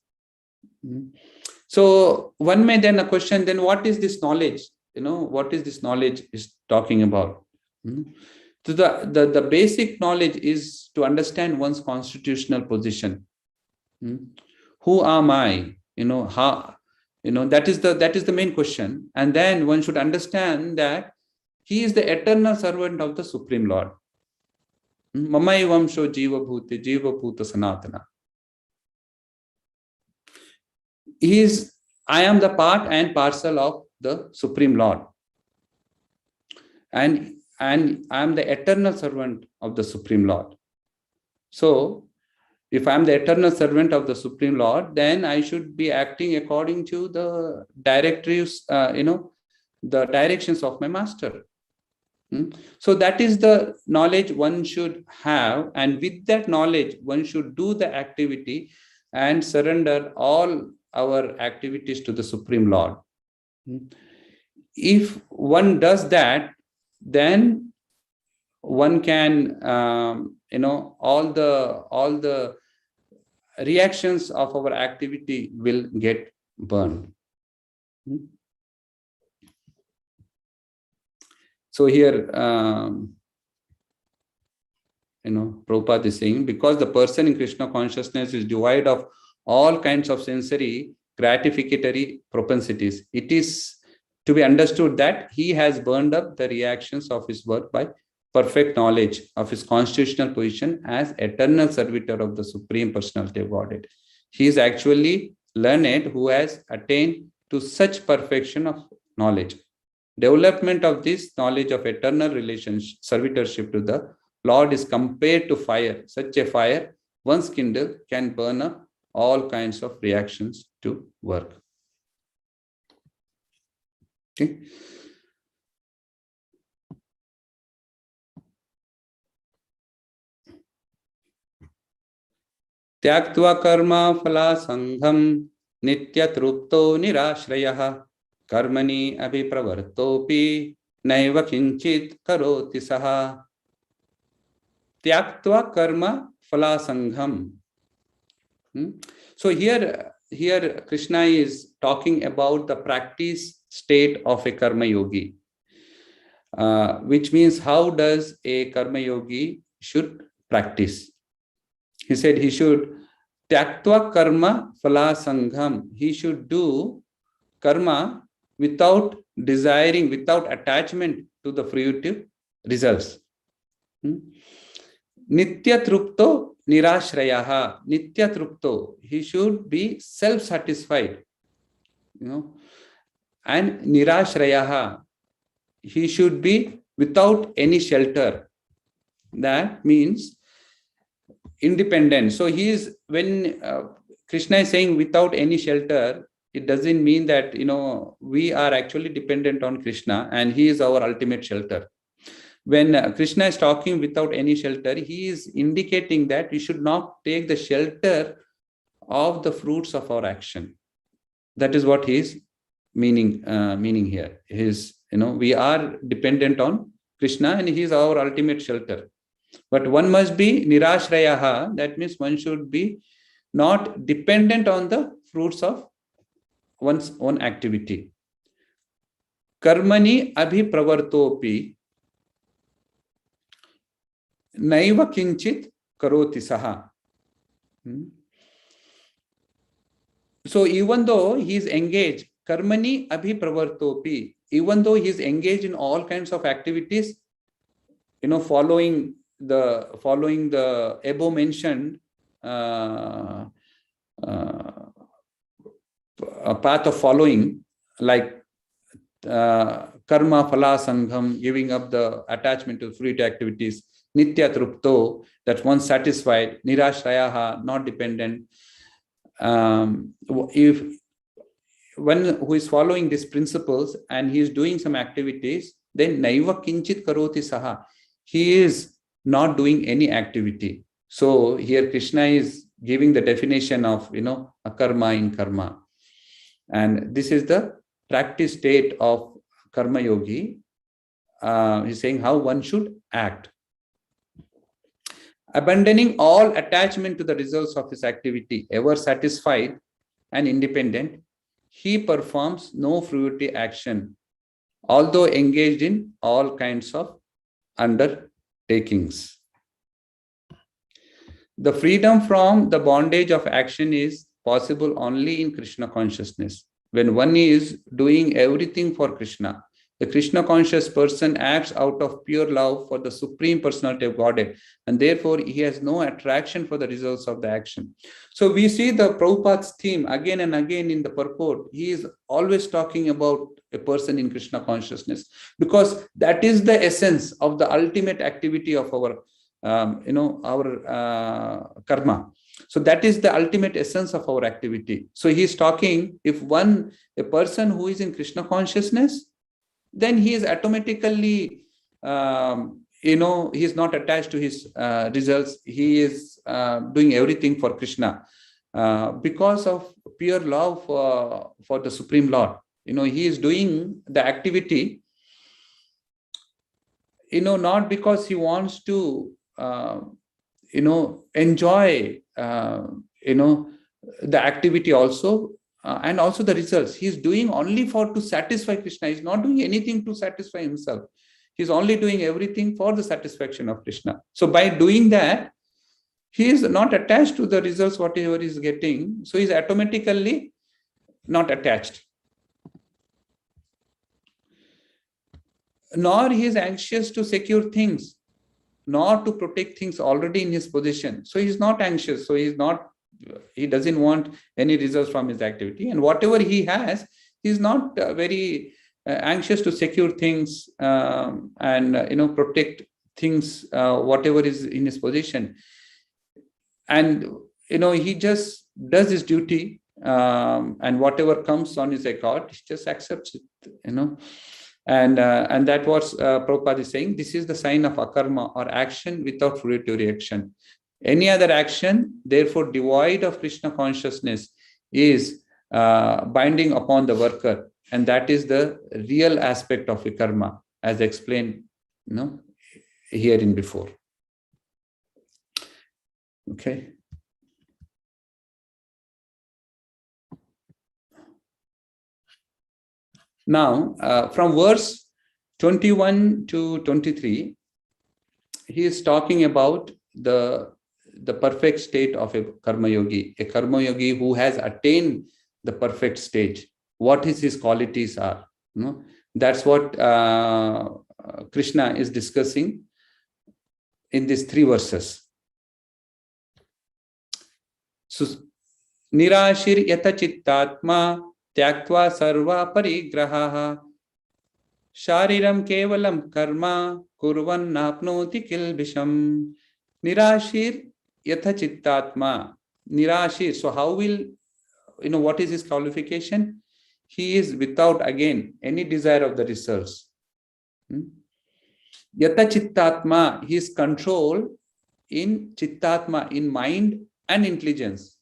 So one may then question, then what is this knowledge? What is this knowledge is talking about? So the basic knowledge is to understand one's constitutional position. Who am I? How? That is the main question. And then one should understand that he is the eternal servant of the Supreme Lord. Mamai vamsho jiva bhuta sanatana. I am the part and parcel of the Supreme Lord. And I am the eternal servant of the Supreme Lord. So, If I'm the eternal servant of the Supreme Lord, then I should be acting according to the directives, the directions of my master. So that is the knowledge one should have. And with that knowledge, one should do the activity and surrender all our activities to the Supreme Lord. If one does that, then one can, all the reactions of our activity will get burned. So here, Prabhupada is saying, because the person in Krishna consciousness is devoid of all kinds of sensory gratificatory propensities, it is to be understood that he has burned up the reactions of his work by perfect knowledge of his constitutional position as eternal servitor of the Supreme Personality of Godhead. He is actually learned who has attained to such perfection of knowledge. Development of this knowledge of eternal relationship, servitorship to the Lord is compared to fire. Such a fire, once kindled, can burn up all kinds of reactions to work. Okay. त्याक्त्वा कर्म फला संघम नित्य तृप्तो निराश्रयः कर्मणि अभिप्रवर्तोपि नैव किंचित करोति सः. त्याक्त्वा कर्म फला संघम. So here Krishna is talking about the practice state of a karma yogi, which means how does a karma yogi should practice. He said he should tyaktva karma phala sangham. He should do karma without desiring, without attachment to the fruitive results. Nitya trupto nirashrayaha. Nitya trupto. He should be self-satisfied. And nirashrayaha. He should be without any shelter. That means independent. So he is, when Krishna is saying without any shelter, it doesn't mean that we are actually dependent on Krishna and he is our ultimate shelter. When Krishna is talking without any shelter, he is indicating that we should not take the shelter of the fruits of our action. That is what he is meaning here. We are dependent on Krishna and he is our ultimate shelter. But one must be nirashrayaha. That means one should be not dependent on the fruits of one's own activity. Karmani abhipravartopi naiva kinchit karoti saha. So even though he is engaged, karmani abhipravartopi, even though he is engaged in all kinds of activities, following the above mentioned path of following, like karma phala sangham, giving up the attachment to fruit activities, nitya trupto, that once satisfied, nirashrayaha, not dependent. If one who is following these principles and he is doing some activities, then naiva kinchit karoti saha, he is not doing any activity. So here Krishna is giving the definition of akarma in karma, and this is the practice state of karma yogi. He's saying how one should act. Abandoning all attachment to the results of his activity, ever satisfied and independent, he performs no fruitive action, although engaged in all kinds of undertakings. The freedom from the bondage of action is possible only in Krishna consciousness. When one is doing everything for Krishna, the Krishna conscious person acts out of pure love for the Supreme Personality of Godhead, and therefore he has no attraction for the results of the action. So we see the Prabhupada's theme again and again in the purport. He is always talking about a person in Krishna consciousness, because that is the essence of the ultimate activity of our karma. So that is the ultimate essence of our activity. So he's talking, if a person who is in Krishna consciousness, then he is automatically, he is not attached to his results. He is doing everything for Krishna because of pure love for the Supreme Lord. He is doing the activity, not because he wants to, enjoy, the activity also, and also the results. He's doing only to satisfy Krishna. He's not doing anything to satisfy himself. He's only doing everything for the satisfaction of Krishna. So by doing that, he is not attached to the results, whatever he's getting. So he's automatically not attached. Nor he is anxious to secure things, nor to protect things already in his possession. So he's not anxious. So he doesn't want any results from his activity. And whatever he has, he's not very anxious to secure things and protect things, whatever is in his possession. And he just does his duty, and whatever comes on his accord, he just accepts it. And that was Prabhupada is saying, this is the sign of akarma, or action without fruitive reaction. Any other action, therefore devoid of Krishna consciousness, is binding upon the worker, and that is the real aspect of karma, as explained herein before. Okay. Now, from verse 21 to 23, he is talking about the perfect state of a karma yogi who has attained the perfect stage. What his qualities are. That's what Krishna is discussing in these 3 verses. So, Nirashir yata chittatma tyaktva sarva parigraha shariram kevalam karma kurvan napnoti kilbisham. Nirashir yatha chittatma. Nirashir. So how will, what is his qualification? He is without, again, any desire of the results. Yatha chittatma. He is controlled in chittatma, in mind and intelligence.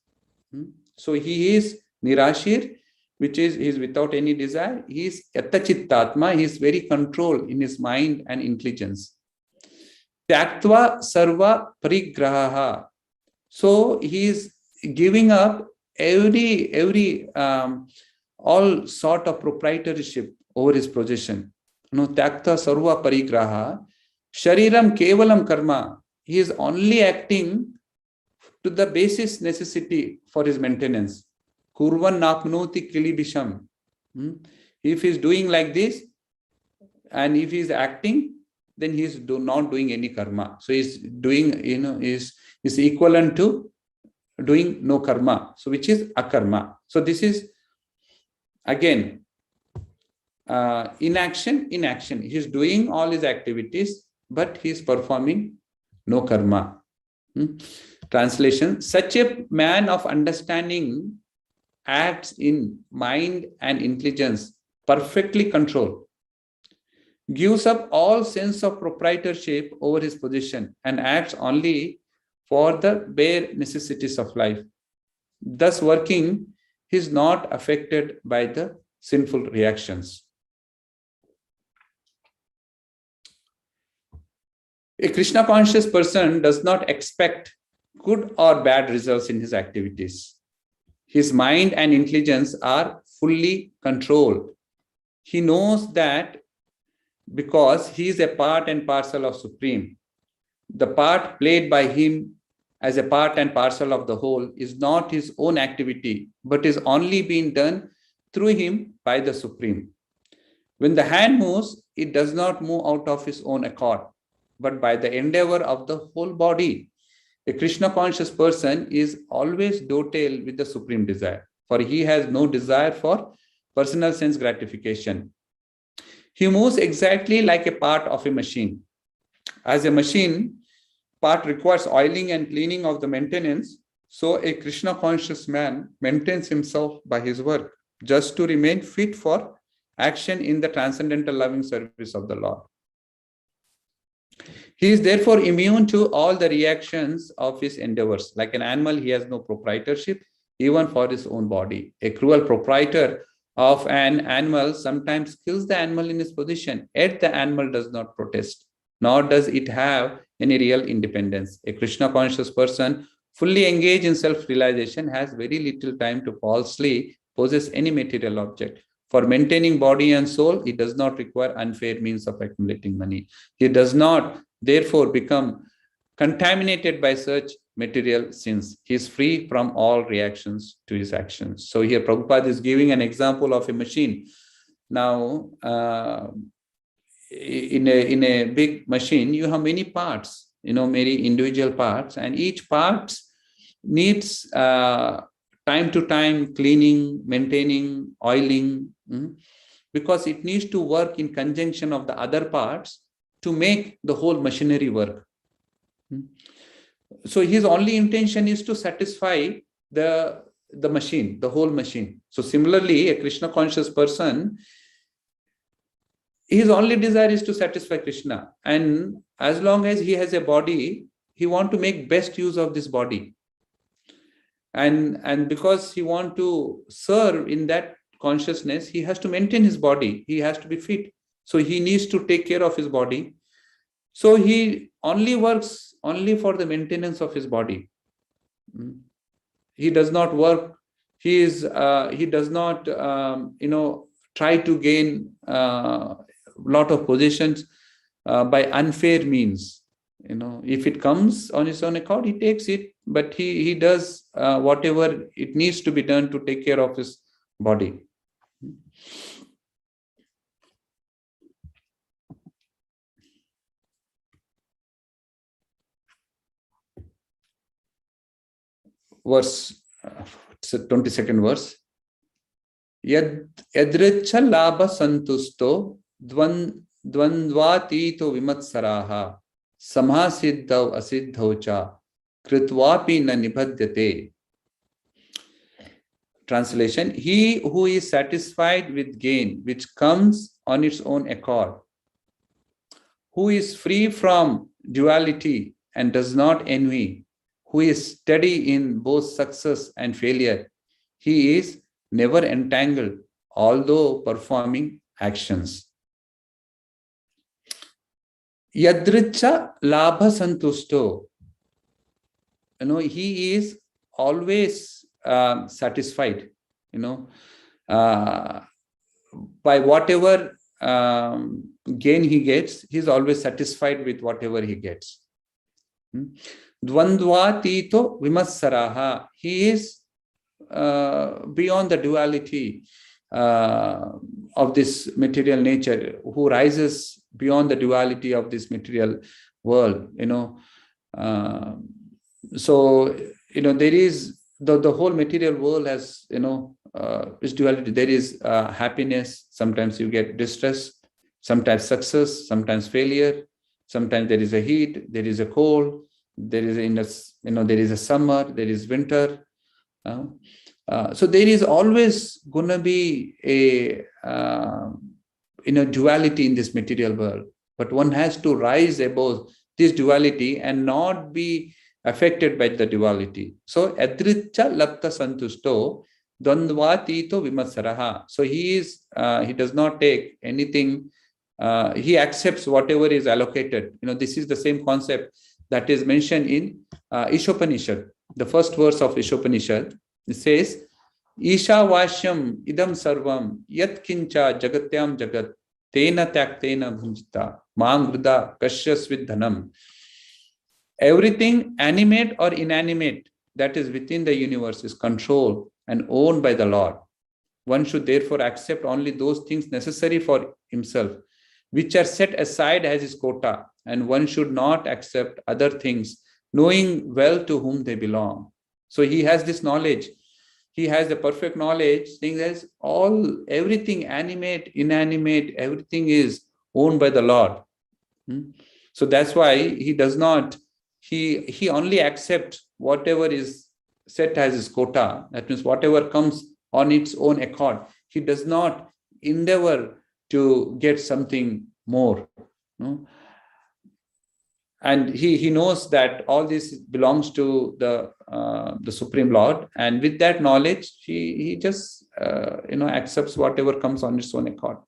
So he is nirashir, which is he is without any desire. He is yatha chittatma. He is very controlled in his mind and intelligence. Tyaktva sarva parigraha. So he is giving up every all sort of proprietorship over his possession. Tyakta sarva parigraha. Shariram kevalam karma. He is only acting to the basis necessity for his maintenance. Kurvan napnoti kilibisham. If he is doing like this, and if he is acting, then he is not doing any karma. So he is doing, is equivalent to doing no karma. So which is akarma. So this is again inaction. He is doing all his activities, but he is performing no karma. Translation: such a man of understanding acts in mind and intelligence, perfectly controlled, gives up all sense of proprietorship over his position, and acts only for the bare necessities of life. Thus working, he is not affected by the sinful reactions. A Krishna conscious person does not expect good or bad results in his activities. His mind and intelligence are fully controlled. He knows that because he is a part and parcel of Supreme, the part played by him as a part and parcel of the whole is not his own activity, but is only being done through him by the Supreme. When the hand moves, it does not move out of his own accord, but by the endeavor of the whole body. A Krishna conscious person is always dovetailed with the Supreme desire, for he has no desire for personal sense gratification. He moves exactly like a part of a machine. As a machine part requires oiling and cleaning of the maintenance, So a Krishna conscious man maintains himself by his work just to remain fit for action in the transcendental loving service of the Lord. He is therefore immune to all the reactions of his endeavors. Like an animal, he has no proprietorship, even for his own body. A cruel proprietor of an animal sometimes kills the animal in his position, yet the animal does not protest, nor does it have any real independence. A Krishna conscious person fully engaged in self-realization has very little time to falsely possess any material object. For maintaining body and soul, he does not require unfair means of accumulating money. He does not, therefore, become contaminated by such material sins. He is free from all reactions to his actions. So here Prabhupada is giving an example of a machine. Now, in a big machine, you have many parts, many individual parts, and each part needs time to time cleaning, maintaining, oiling, because it needs to work in conjunction of the other parts to make the whole machinery work. So his only intention is to satisfy the machine, the whole machine. So similarly, a Krishna conscious person, his only desire is to satisfy Krishna. And as long as he has a body, he wants to make best use of this body. And because he wants to serve in that consciousness, he has to maintain his body. He has to be fit. So he needs to take care of his body. So he only works only for the maintenance of his body. He does not work. He does not, try to gain a lot of positions by unfair means. If it comes on his own account, he takes it, but he does whatever it needs to be done to take care of his body. Verse, 22nd verse. Yadricha labha santusto dvandvatito vimatsaraha samhasiddhav asiddhaucha kritvapi na nibhadyate. Translation: he who is satisfied with gain which comes on its own accord, who is free from duality and does not envy, who is steady in both success and failure, he is never entangled, although performing actions. Yadricha labha santusto. He is always satisfied, by whatever gain he gets, he's always satisfied with whatever he gets. Dvandvatito vimatsaraha. He is beyond the duality of this material nature, who rises beyond the duality of this material world. So there is the whole material world has this duality. There is happiness. Sometimes you get distress. Sometimes success. Sometimes failure. Sometimes there is a heat. There is a cold. There is there is a summer. There is winter. So there is always going to be a duality in this material world, but one has to rise above this duality and not be affected by the duality. So adricha lapta santusto dvandvatito vimatsaraha. So he does not take anything. He accepts whatever is allocated. This is the same concept that is mentioned in Ishopanishad, the first verse of Ishopanishad. It says, Isha Vashyam idam sarvam yat kincha jagatyam jagat tena tyaktena bhunjita mangruda kashyasvid dhanam. Everything animate or inanimate that is within the universe is controlled and owned by the Lord. One should therefore accept only those things necessary for himself, which are set aside as his quota, and one should not accept other things, knowing well to whom they belong. So he has this knowledge. He has the perfect knowledge, saying that everything animate, inanimate, everything is owned by the Lord. So that's why he does not, he only accepts whatever is set as his quota. That means whatever comes on its own accord, he does not endeavor to get something more. No? And he knows that all this belongs to the Supreme Lord, and with that knowledge, he just accepts whatever comes on its own accord.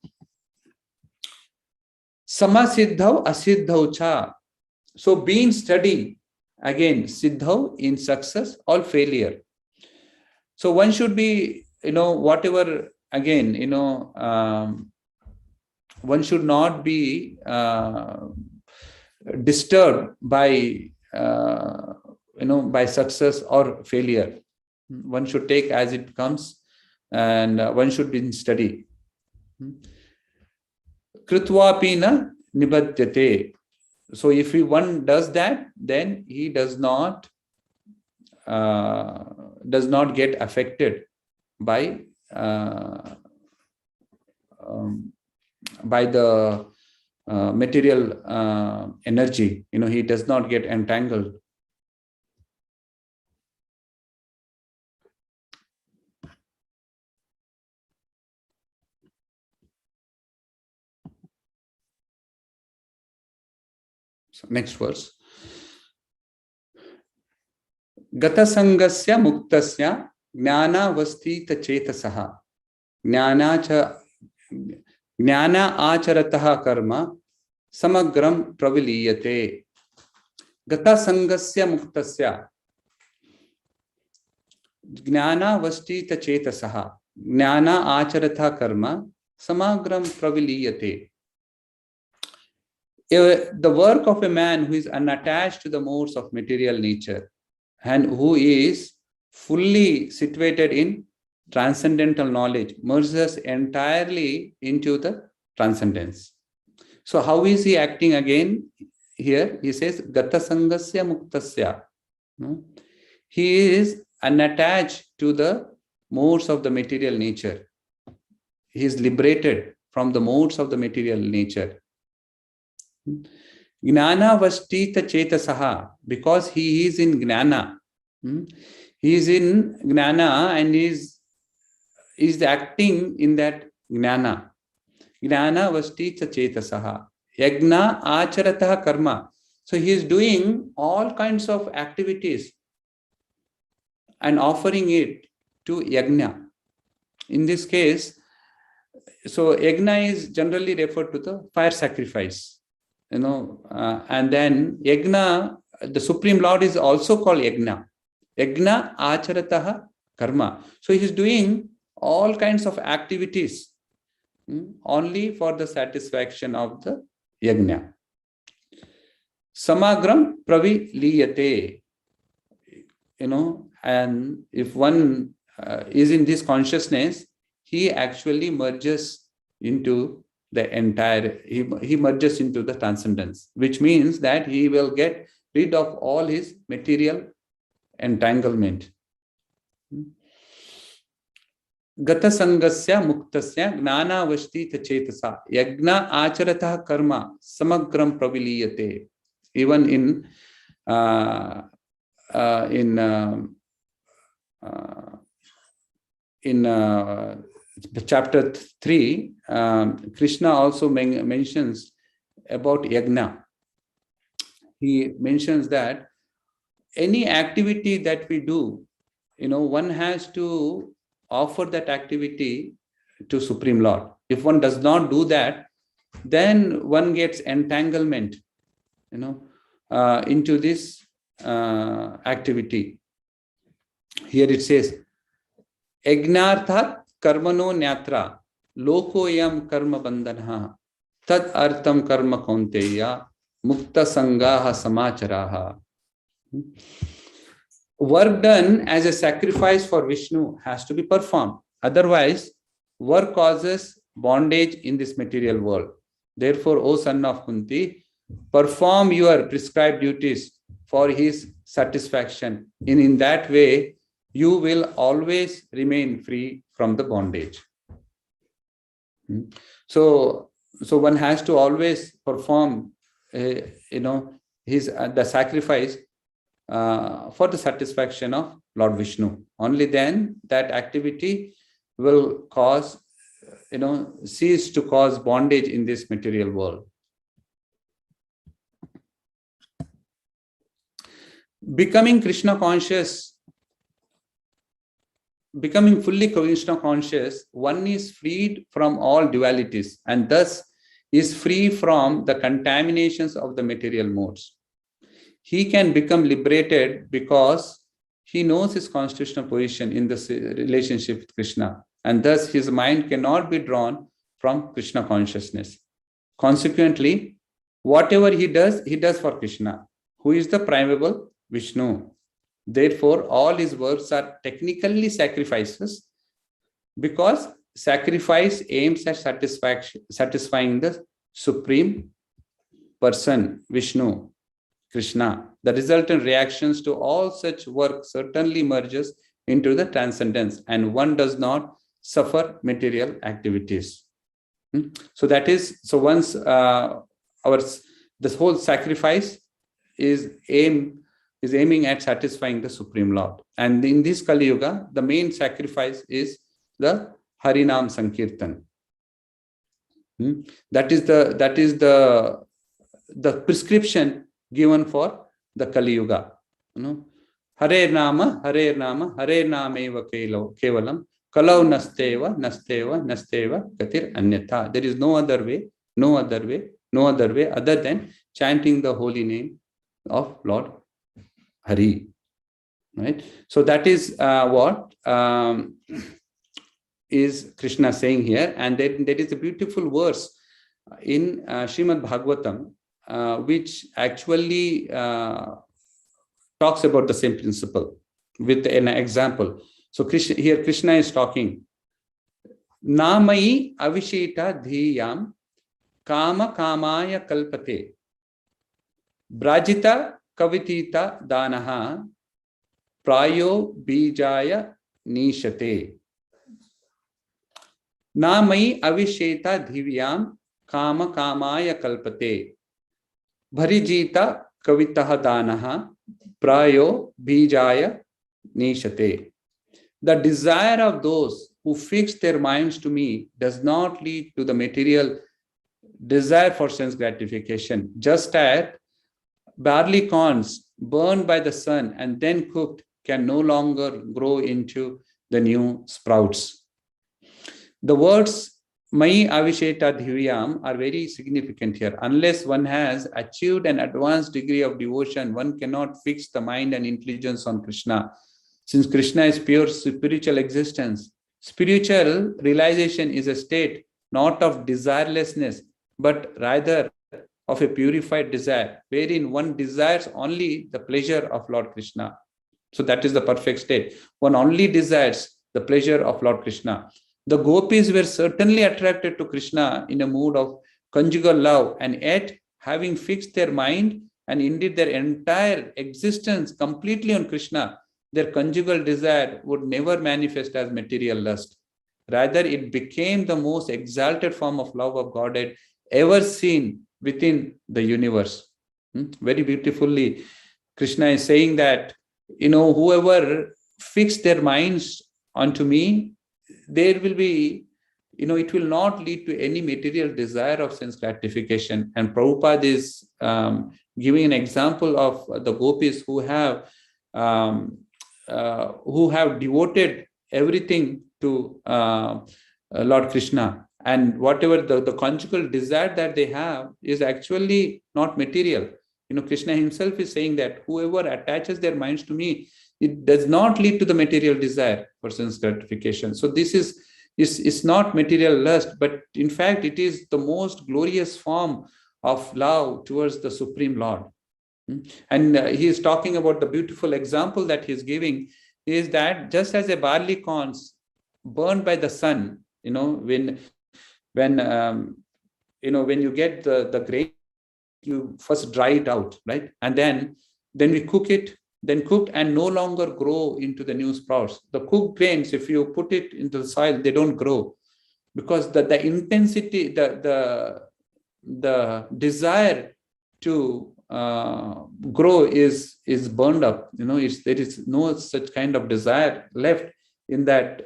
Samasiddhau asiddhau cha. So being steady, again, siddhau in success or failure. So one should be, whatever, again, one should not be disturbed by by success or failure. One should take as it comes, and one should be steady. Krutwapina nibadyate. So if one does that, then he does not get affected by the material energy. He does not get entangled. So next verse. Gata sangasya muktasya jnana vastita chetasaha jnana acharataha karma samagram praviliyate. Gata sangasya muktasya jnana vastita chetasaha jnana acharataha karma samagram praviliyate. The work of a man who is unattached to the modes of material nature and who is fully situated in transcendental knowledge merges entirely into the transcendence. So how is he acting again? Here he says, Gata sangasya muktasya. He is unattached to the modes of the material nature. He is liberated from the modes of the material nature. Gnana vastita chetasaha, because he is in gnana. He is in gnana and is acting in that gnana. Gnana vastita chetasaha. Yagna acharataha karma. So he is doing all kinds of activities and offering it to yagna. In this case, so yagna is generally referred to the fire sacrifice. And then yagna, the Supreme Lord is also called yagna. Yagna acharataha karma. So he is doing all kinds of activities only for the satisfaction of the yagna. Samagram praviliyate. And if one is in this consciousness, he actually merges into the entire, he merges into the transcendence, which means that he will get rid of all his material entanglement. Gata sangasya muktasya gnana vashtita chetasa yagna acharatah karma samagram praviliyate. Even in chapter 3, Krishna also mentions about yagna. He mentions that any activity that we do, one has to offer that activity to Supreme Lord. If one does not do that, then one gets entanglement, into this activity. Here it says, Yagnarthat karmano nyatra lokoyam karma bandhanha tad artham karma kaunteya mukta sangaha samacharaha. Work done as a sacrifice for Vishnu has to be performed. Otherwise, work causes bondage in this material world. Therefore, O son of Kunti, perform your prescribed duties for his satisfaction. In that way, you will always remain free from the bondage. So one has to always perform, the sacrifice for the satisfaction of Lord Vishnu. Only then that activity will cause, cease to cause bondage in this material world. Becoming Krishna conscious, becoming fully Krishna conscious, one is freed from all dualities and thus is free from the contaminations of the material modes. He can become liberated because he knows his constitutional position in this relationship with Krishna, and thus his mind cannot be drawn from Krishna consciousness. Consequently, whatever he does for Krishna, who is the primeval Vishnu. Therefore, all his works are technically sacrifices, because sacrifice aims at satisfying the Supreme Person, Vishnu, Krishna. The resultant reactions to all such work certainly merges into the transcendence, and one does not suffer material activities. So that is, so once this whole sacrifice is aiming at satisfying the Supreme Lord. And in this Kali Yuga, the main sacrifice is the Harinam Sankirtan. That is the prescription given for the Kali Yuga. Hare Nama, Hare Nama, Hare Nameva Kevalam, Kalau Nasteva, Gatir Anyatha. There is no other way other than chanting the holy name of Lord Hari. Right? So that is what is Krishna saying here. And then there is a beautiful verse in Srimad Bhagavatam, which actually talks about the same principle with an example. So Krishna is talking. Namai avishita dhiyam kama kamaya kalpate brajita kavitita danaha prayo bijaya nishate. Namai avisheta dhivyam kama kamaya kalpate bharijita kavitaha danaha prayo bijaya nishate. The desire of those who fix their minds to me does not lead to the material desire for sense gratification, just as barley corns burned by the sun and then cooked can no longer grow into the new sprouts. The words Mai Avisheta Dhivyam are very significant here. Unless one has achieved an advanced degree of devotion, one cannot fix the mind and intelligence on Krishna. Since Krishna is pure spiritual existence, spiritual realization is a state not of desirelessness, but rather of a purified desire, wherein one desires only the pleasure of Lord Krishna. So that is the perfect state. One only desires the pleasure of Lord Krishna. The gopis were certainly attracted to Krishna in a mood of conjugal love, and yet, having fixed their mind and indeed their entire existence completely on Krishna, their conjugal desire would never manifest as material lust. Rather, it became the most exalted form of love of Godhead ever seen within the universe. Very beautifully, Krishna is saying that, whoever fix their minds onto me, there will be, it will not lead to any material desire of sense gratification. And Prabhupada is giving an example of the gopis who have devoted everything to Lord Krishna. And whatever the conjugal desire that they have is actually not material. Krishna himself is saying that whoever attaches their minds to me, it does not lead to the material desire for sense gratification. So this is not material lust, but in fact, it is the most glorious form of love towards the Supreme Lord. And he is talking about the beautiful example that he is giving is that just as a barley corns burned by the sun, when you get the grain, you first dry it out, right? And then we cook it, then cooked and no longer grow into the new sprouts. The cooked grains, if you put it into the soil, they don't grow because the intensity, the desire to grow is burned up. There is no such kind of desire left in that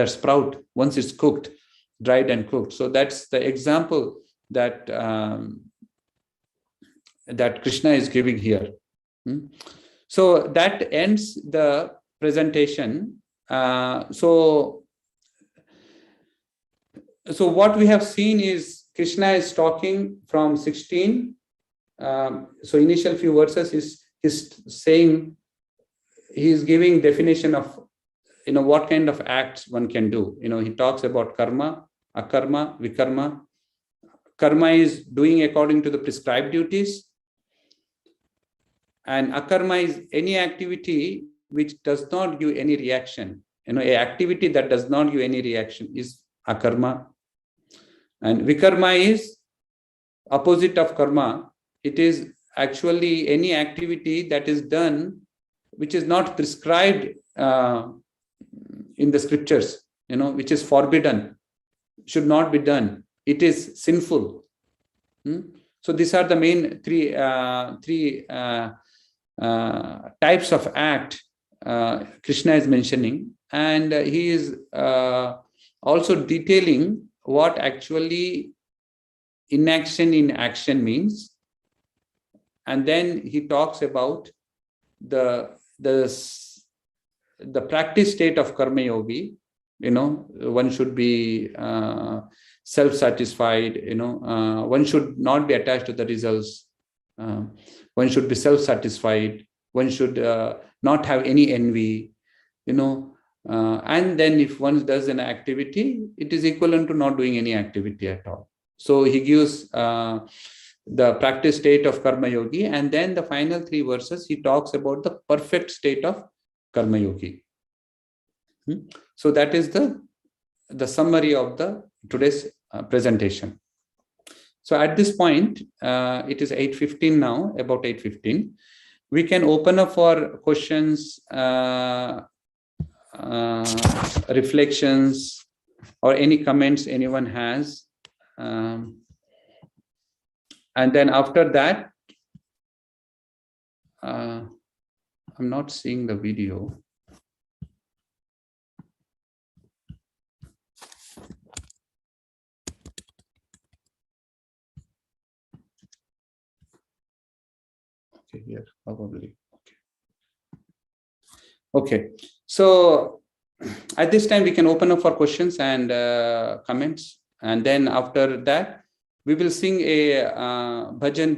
sprout once it's cooked, dried and cooked. So that's the example that that Krishna is giving here. So that ends the presentation. So what we have seen is Krishna is talking from 16. So initial few verses is saying, he is giving definition of what kind of acts one can do. He talks about karma, akarma, vikarma. Karma is doing according to the prescribed duties, and akarma is any activity which does not give any reaction. A activity that does not give any reaction is akarma. And vikarma is opposite of karma. It is actually any activity that is done which is not prescribed in the scriptures, which is forbidden, should not be done. It is sinful. So these are the main three types of act Krishna is mentioning, and he is also detailing what actually inaction in action means. And then he talks about the practice state of karma yogi. One should be self-satisfied. One should not be attached to the results. One should be self-satisfied. One should not have any envy. And then if one does an activity, it is equivalent to not doing any activity at all. So he gives the practice state of karma yogi, and then the final 3 verses he talks about the perfect state of karma yogi. So that is the summary of the today's presentation. So at this point, it is 8:15 now, about 8:15. We can open up for questions, reflections, or any comments anyone has. And then after that, I'm not seeing the video. Okay, here, probably. Okay. So at this time, we can open up for questions and comments. And then after that, we will sing a bhajan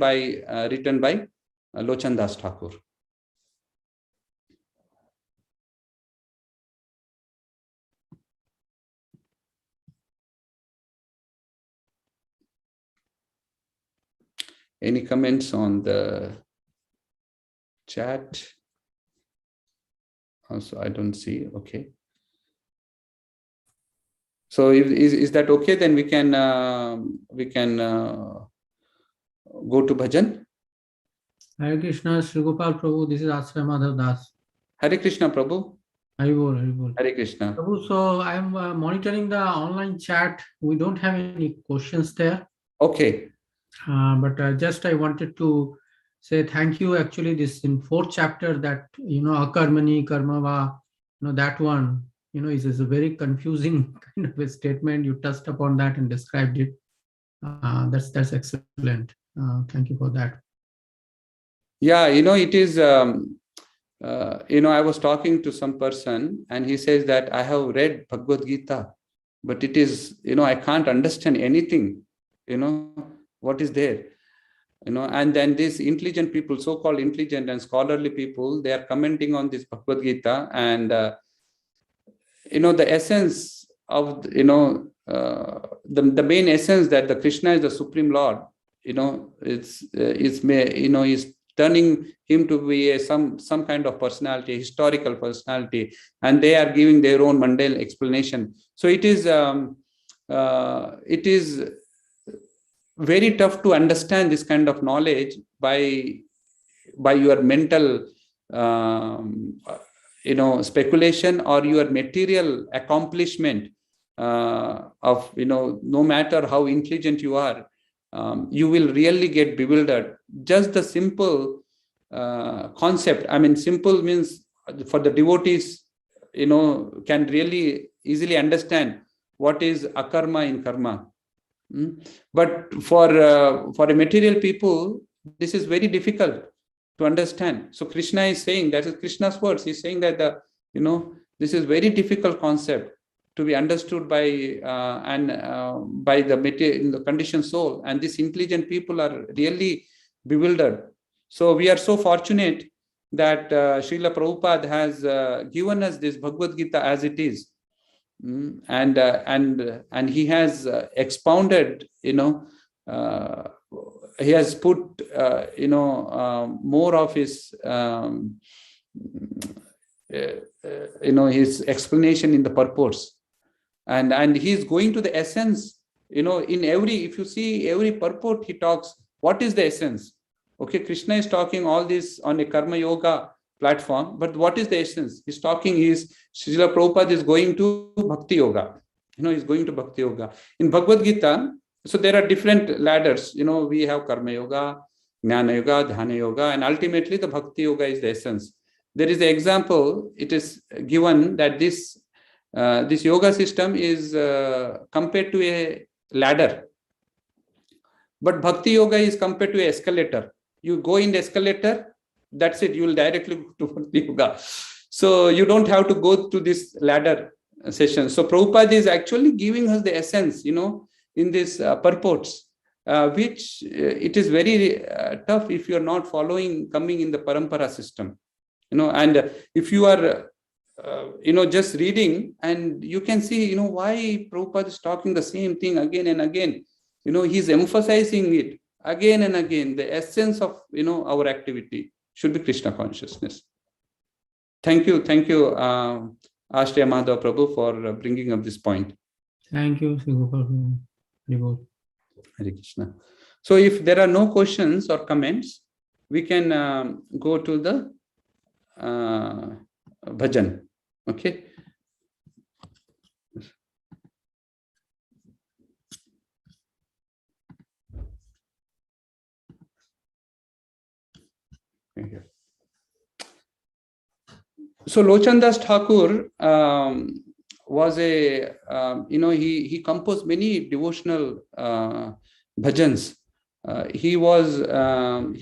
written by Lochan Das Thakur. Any comments on the chat? Also, I don't see. Okay. So is that okay? Then we can go to bhajan. Hare Krishna, Shri Gopal Prabhu. This is Ashray Madhav Das. Hare Krishna Prabhu. Hare Bol, Hare Bol. Hare Krishna. Prabhu, so I am monitoring the online chat. We don't have any questions there. Okay. But just I wanted to say thank you. Actually, this in 4th chapter that akarmani karmava, that one is a very confusing kind of a statement. You touched upon that and described it. That's excellent. Thank you for that. Yeah, it is. I was talking to some person and he says that I have read Bhagavad Gita, but it is I can't understand anything. What is there. And then these intelligent people, so-called intelligent and scholarly people, they are commenting on this Bhagavad Gita, and the essence of the main essence that the Krishna is the Supreme Lord. Is turning him to be some kind of personality, historical personality, and they are giving their own mundane explanation. So it is very tough to understand this kind of knowledge by your mental speculation or your material accomplishment of no matter how intelligent you are, you will really get bewildered. Just the simple concept, I mean, simple means for the devotees, can really easily understand what is akarma in karma. But for a material people, this is very difficult to understand. So Krishna is saying, that is Krishna's words, he's saying that this is very difficult concept to be understood by by the material, the conditioned soul, and these intelligent people are really bewildered. So we are so fortunate that Srila Prabhupada has given us this Bhagavad Gita as it is. And he has expounded, he has put more of his his explanation in the purports, and he's going to the essence. In every, if you see every purport, he talks what is the essence. Okay, Krishna is talking all this on a karma yoga platform, but what is the essence? He's talking, Srila Prabhupada is going to Bhakti Yoga. He's going to Bhakti Yoga. In Bhagavad Gita, so there are different ladders. We have Karma Yoga, Jnana Yoga, Dhyana Yoga, and ultimately the Bhakti Yoga is the essence. There is an example, it is given that this yoga system is compared to a ladder. But Bhakti Yoga is compared to an escalator. You go in the escalator, that's it, you will directly go to Bhakti Yoga. So you don't have to go to this ladder session. So Prabhupada is actually giving us the essence, in this purports, which it is very tough if you are not coming in the parampara system. And if you are, just reading, and you can see, why Prabhupada is talking the same thing again and again. He's emphasizing it again and again. The essence of, our activity should be Krishna consciousness. Thank you, Ashriya Madhava Prabhu, for bringing up this point. Thank you, Sri Gopal. Hare Krishna. So if there are no questions or comments, we can go to the bhajan. Okay. So Lochandas Thakur was a, he composed many devotional bhajans. He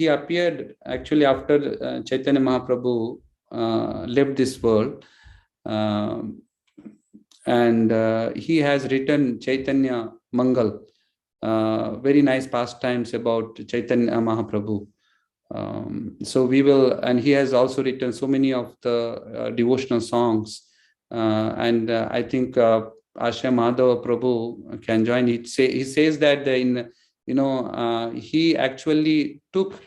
appeared actually after Chaitanya Mahaprabhu left this world, and he has written Chaitanya Mangal, very nice pastimes about Chaitanya Mahaprabhu. So we will, and he has also written so many of the devotional songs, and I think Ashriya Madhava Prabhu can join. He says that he actually took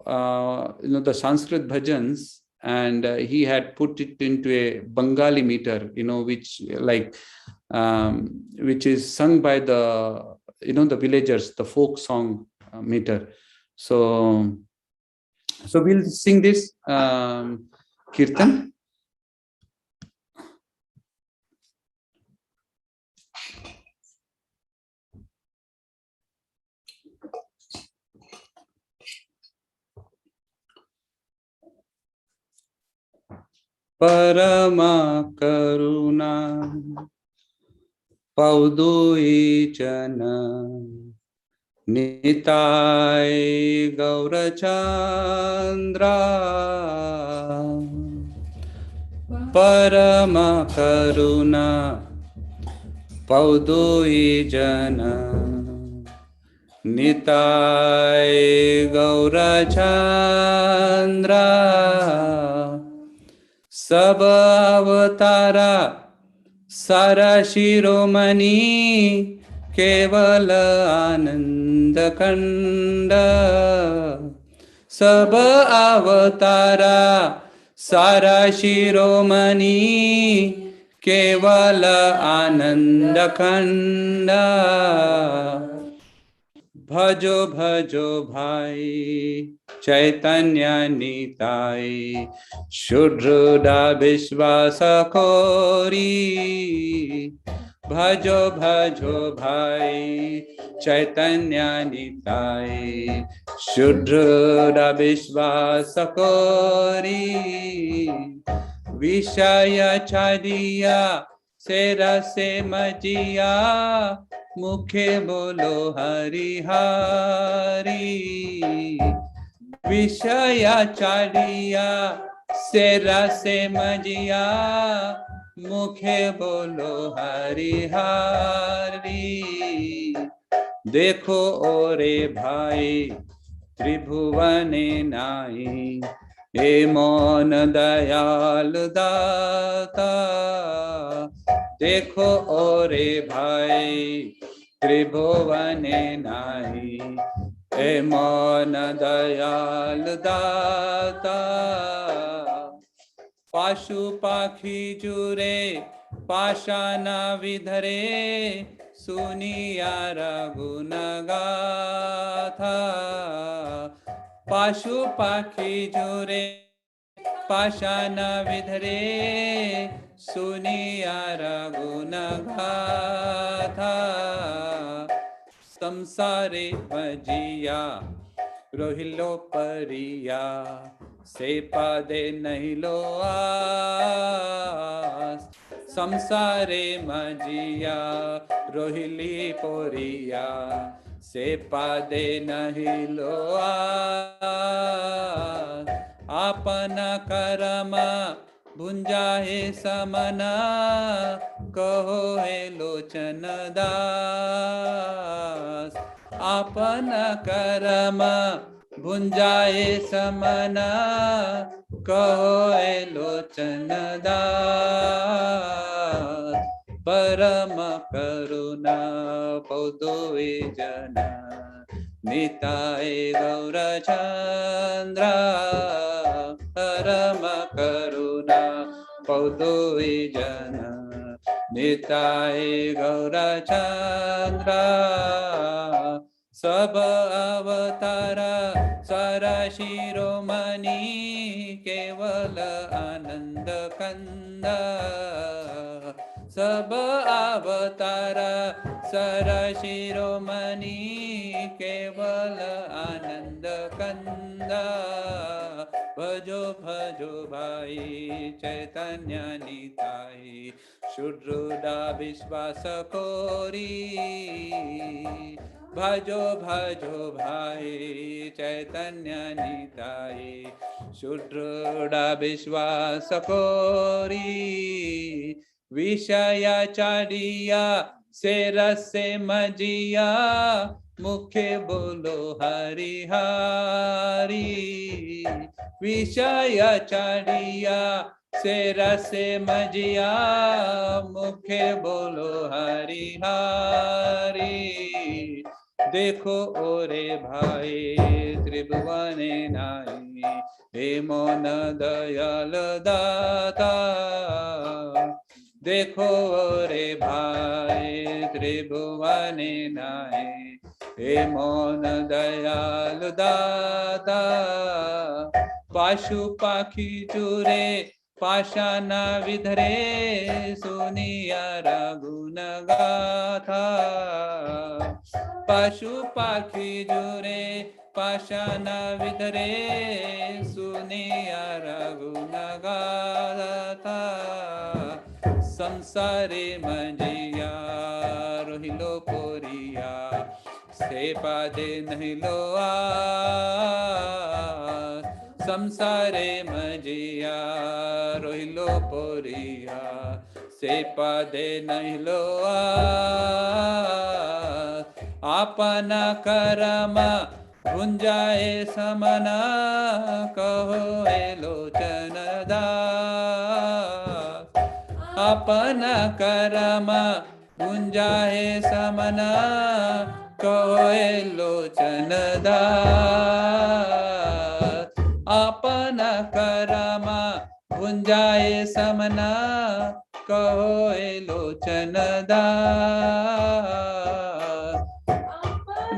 the Sanskrit bhajans, and he had put it into a Bengali meter, which is sung by the the villagers, the folk song meter. So we'll sing this kirtan. Parama karuna paudui jana Nitai Gaurachandra Parama Karuna Paudui Jana Nitai Gaurachandra Sabavatara Sarashiromani केवल आनंद खंड सब अवतारा सारा शिरोमणि केवल आनंद खंड भजो भजो भाई चैतन्य निताई शुद्रुदा विश्वास खोरी भजो भजो भाई चैतन्य निताई, शुद्र विश्वास कोरी, विषय छादिया से रसे मजिया, मुखे बोलो हरि हरि। विषय छादिया से रसे मजिया, मुखे बोलो हरि हरि। देखो ओरे भाई त्रिभुवने नाई, हे मौन दयाल दाता। देखो ओरे भाई त्रिभुवने नाई, हे मौन दयाल दाता। पाशु पाखी जुरे पाषाण विधरे, सुनिया रघुन गाथा। पाशु पाखी जुरे पाषाण विधरे, सुनिया रघुन गाथा। संसारे भजिया रोहिलो परिया, से पादे नहीं लो आस। संसारे मजिया रोहिली पोरिया, से पादे नहीं लो आस। आपन कर्म भुंजाहे समना, कहो हे लोचन दास। आपन कर्म भुंजाए समना, कहो हे लोचन दास। परम करुणा पौदोए जना, निताय गौरचंद्र। परम करुणा पौदोए जना, निताय गौरचंद्र। सब अवतार सर शिरोमणि, केवल आनंद कंद। सब अवतार सर शिरोमणि, केवल आनंद कंद। भजो भजो भाई चैतन्य निताई, शुद्र विश्वास कोरी। भजो भजो भाई चैतन्य निताई, शुद्र विश्वास कोरी। विषय चारिया से रसे मजिया, मुखे बोलो हरि हरि। विषय चारिया से रसे मजिया, मुखे बोलो हरि हरि। देखो ओरे भाई त्रिभुवने नाई, हे मौन दयाल दाता। देखो ओरे भाई त्रिभुवने नाई, हे मौन दयाल दाता। पाशु पाखी चूरे पाषाण विधरे, सुनिया रघुन गाथा। पशु पाखी जुरे पाषाण विधरे, सुनिया रघुन गाथा। संसारे मजिया रोहिलो पोरिया, से पादे नहीं लो आस। संसारे मजिया रोहिलो पोरिया, से पादे नहीं लो आस। आपन कर्म भुंजाए समना, कहो हे लोचन दास। आपन कर्म भुंजाए समना, कहो हे लोचन दास। आपन कर्म भुंजाए समना, कहो हे लोचन दास।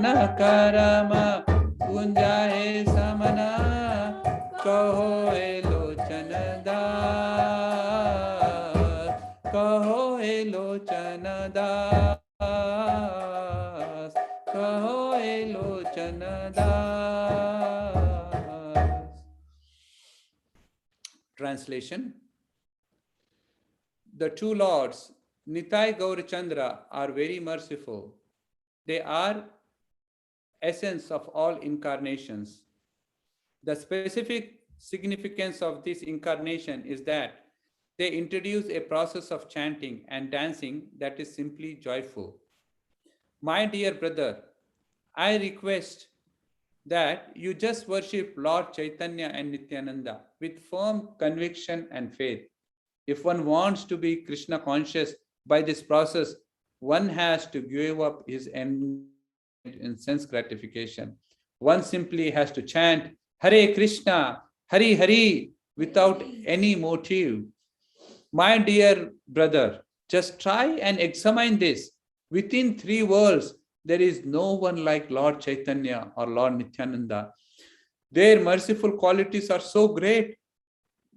न कर्म भुंजाए समना, कहो हे लोचन दास। कहो हे लोचन Lochana Das, Kahoe Lochana Das. Translation. The two lords, Nitai Gaurachandra, are very merciful. They are essence of all incarnations. The specific significance of this incarnation is that they introduce a process of chanting and dancing that is simply joyful. My dear brother, I request that you just worship Lord Chaitanya and Nityananda with firm conviction and faith. If one wants to be Krishna conscious by this process, one has to give up his engagement in sense gratification. One simply has to chant Hare Krishna, Hari Hari without any motive. My dear brother, just try and examine this. Within three worlds, there is no one like Lord Chaitanya or Lord Nityananda. Their merciful qualities are so great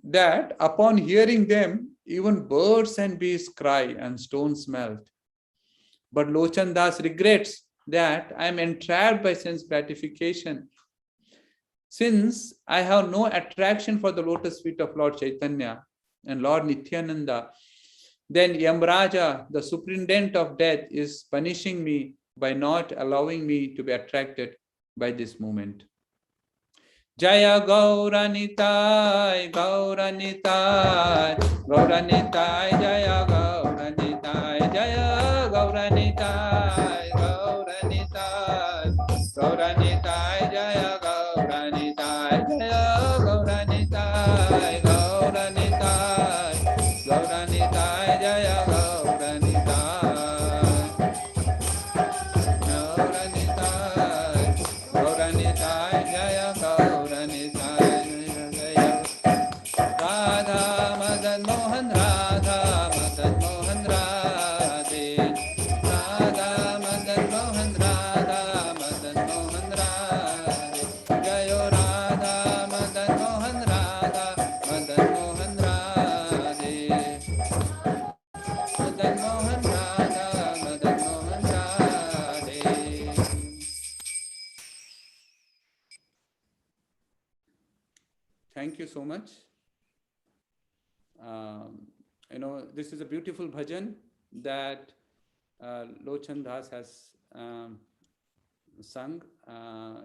that upon hearing them, even birds and bees cry and stones melt. But Lochan Das regrets that I am entrapped by sense gratification. Since I have no attraction for the lotus feet of Lord Chaitanya and Lord Nityananda, then Yamraja, the superintendent of death, is punishing me by not allowing me to be attracted by this movement. Jaya Gauranitai, Gauranitai, Gauranitai, Jaya Gauranitai, Jaya Gauranitai, Gauranitai, Gauranitai, Jaya Gauranitai, Jaya Gauranitai, Gauranitai, Gauranitai, Jaya Gauranitai. Thank you so much. This is a beautiful bhajan that Lochan Das has sung.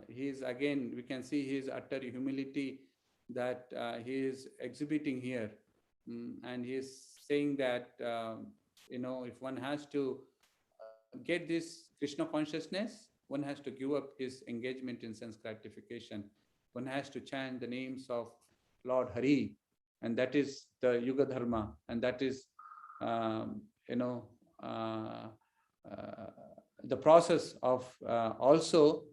He is, again, we can see his utter humility that he is exhibiting here. And he is saying that, if one has to get this Krishna consciousness, one has to give up his engagement in sense gratification. One has to chant the names of Lord Hari, and that is the Yuga Dharma, and that is, the process of also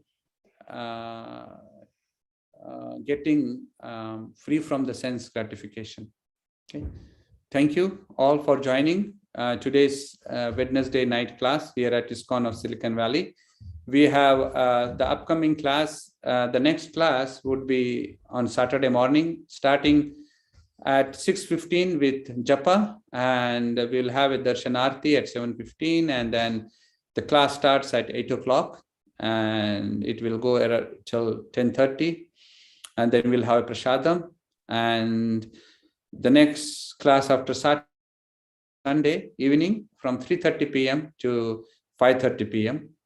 getting free from the sense gratification. Okay. Thank you all for joining today's Wednesday night class here at ISKCON of Silicon Valley. We have the upcoming class. The next class would be on Saturday morning, starting at 6:15 with Japa, and we'll have a Darshanarti at 7:15, and then the class starts at 8 o'clock, and it will go till 10:30, and then we'll have a Prasadam, and the next class after Sunday evening from 3:30 p.m. to 5:30 p.m.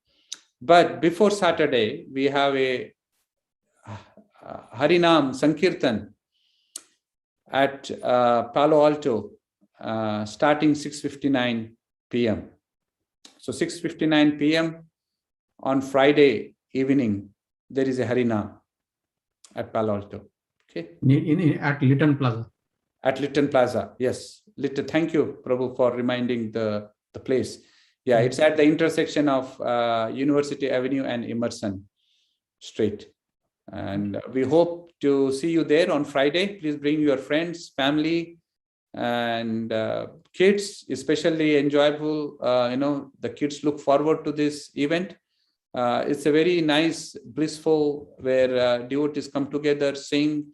But before Saturday, we have a Harinam Sankirtan at Palo Alto, starting 6:59 p.m. So 6:59 p.m. on Friday evening, there is a Harinam at Palo Alto. Okay. At Lytton Plaza. At Lytton Plaza, yes. Thank you, Prabhu, for reminding the place. Yeah, it's at the intersection of University Avenue and Emerson Street. And we hope to see you there on Friday. Please bring your friends, family, and kids, especially enjoyable. The kids look forward to this event. It's a very nice, blissful, where devotees come together, sing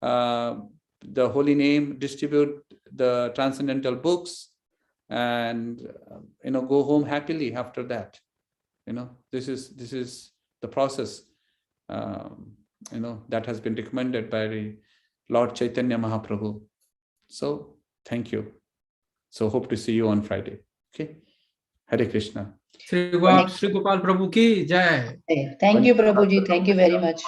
the holy name, distribute the transcendental books, and go home happily after that. This is the process that has been recommended by Lord Chaitanya Mahaprabhu. So thank you. So hope to see you on Friday. Okay. Hare Krishna. Shri Gopal Prabhu ki jai. Thank you, Prabhuji. Thank you very much.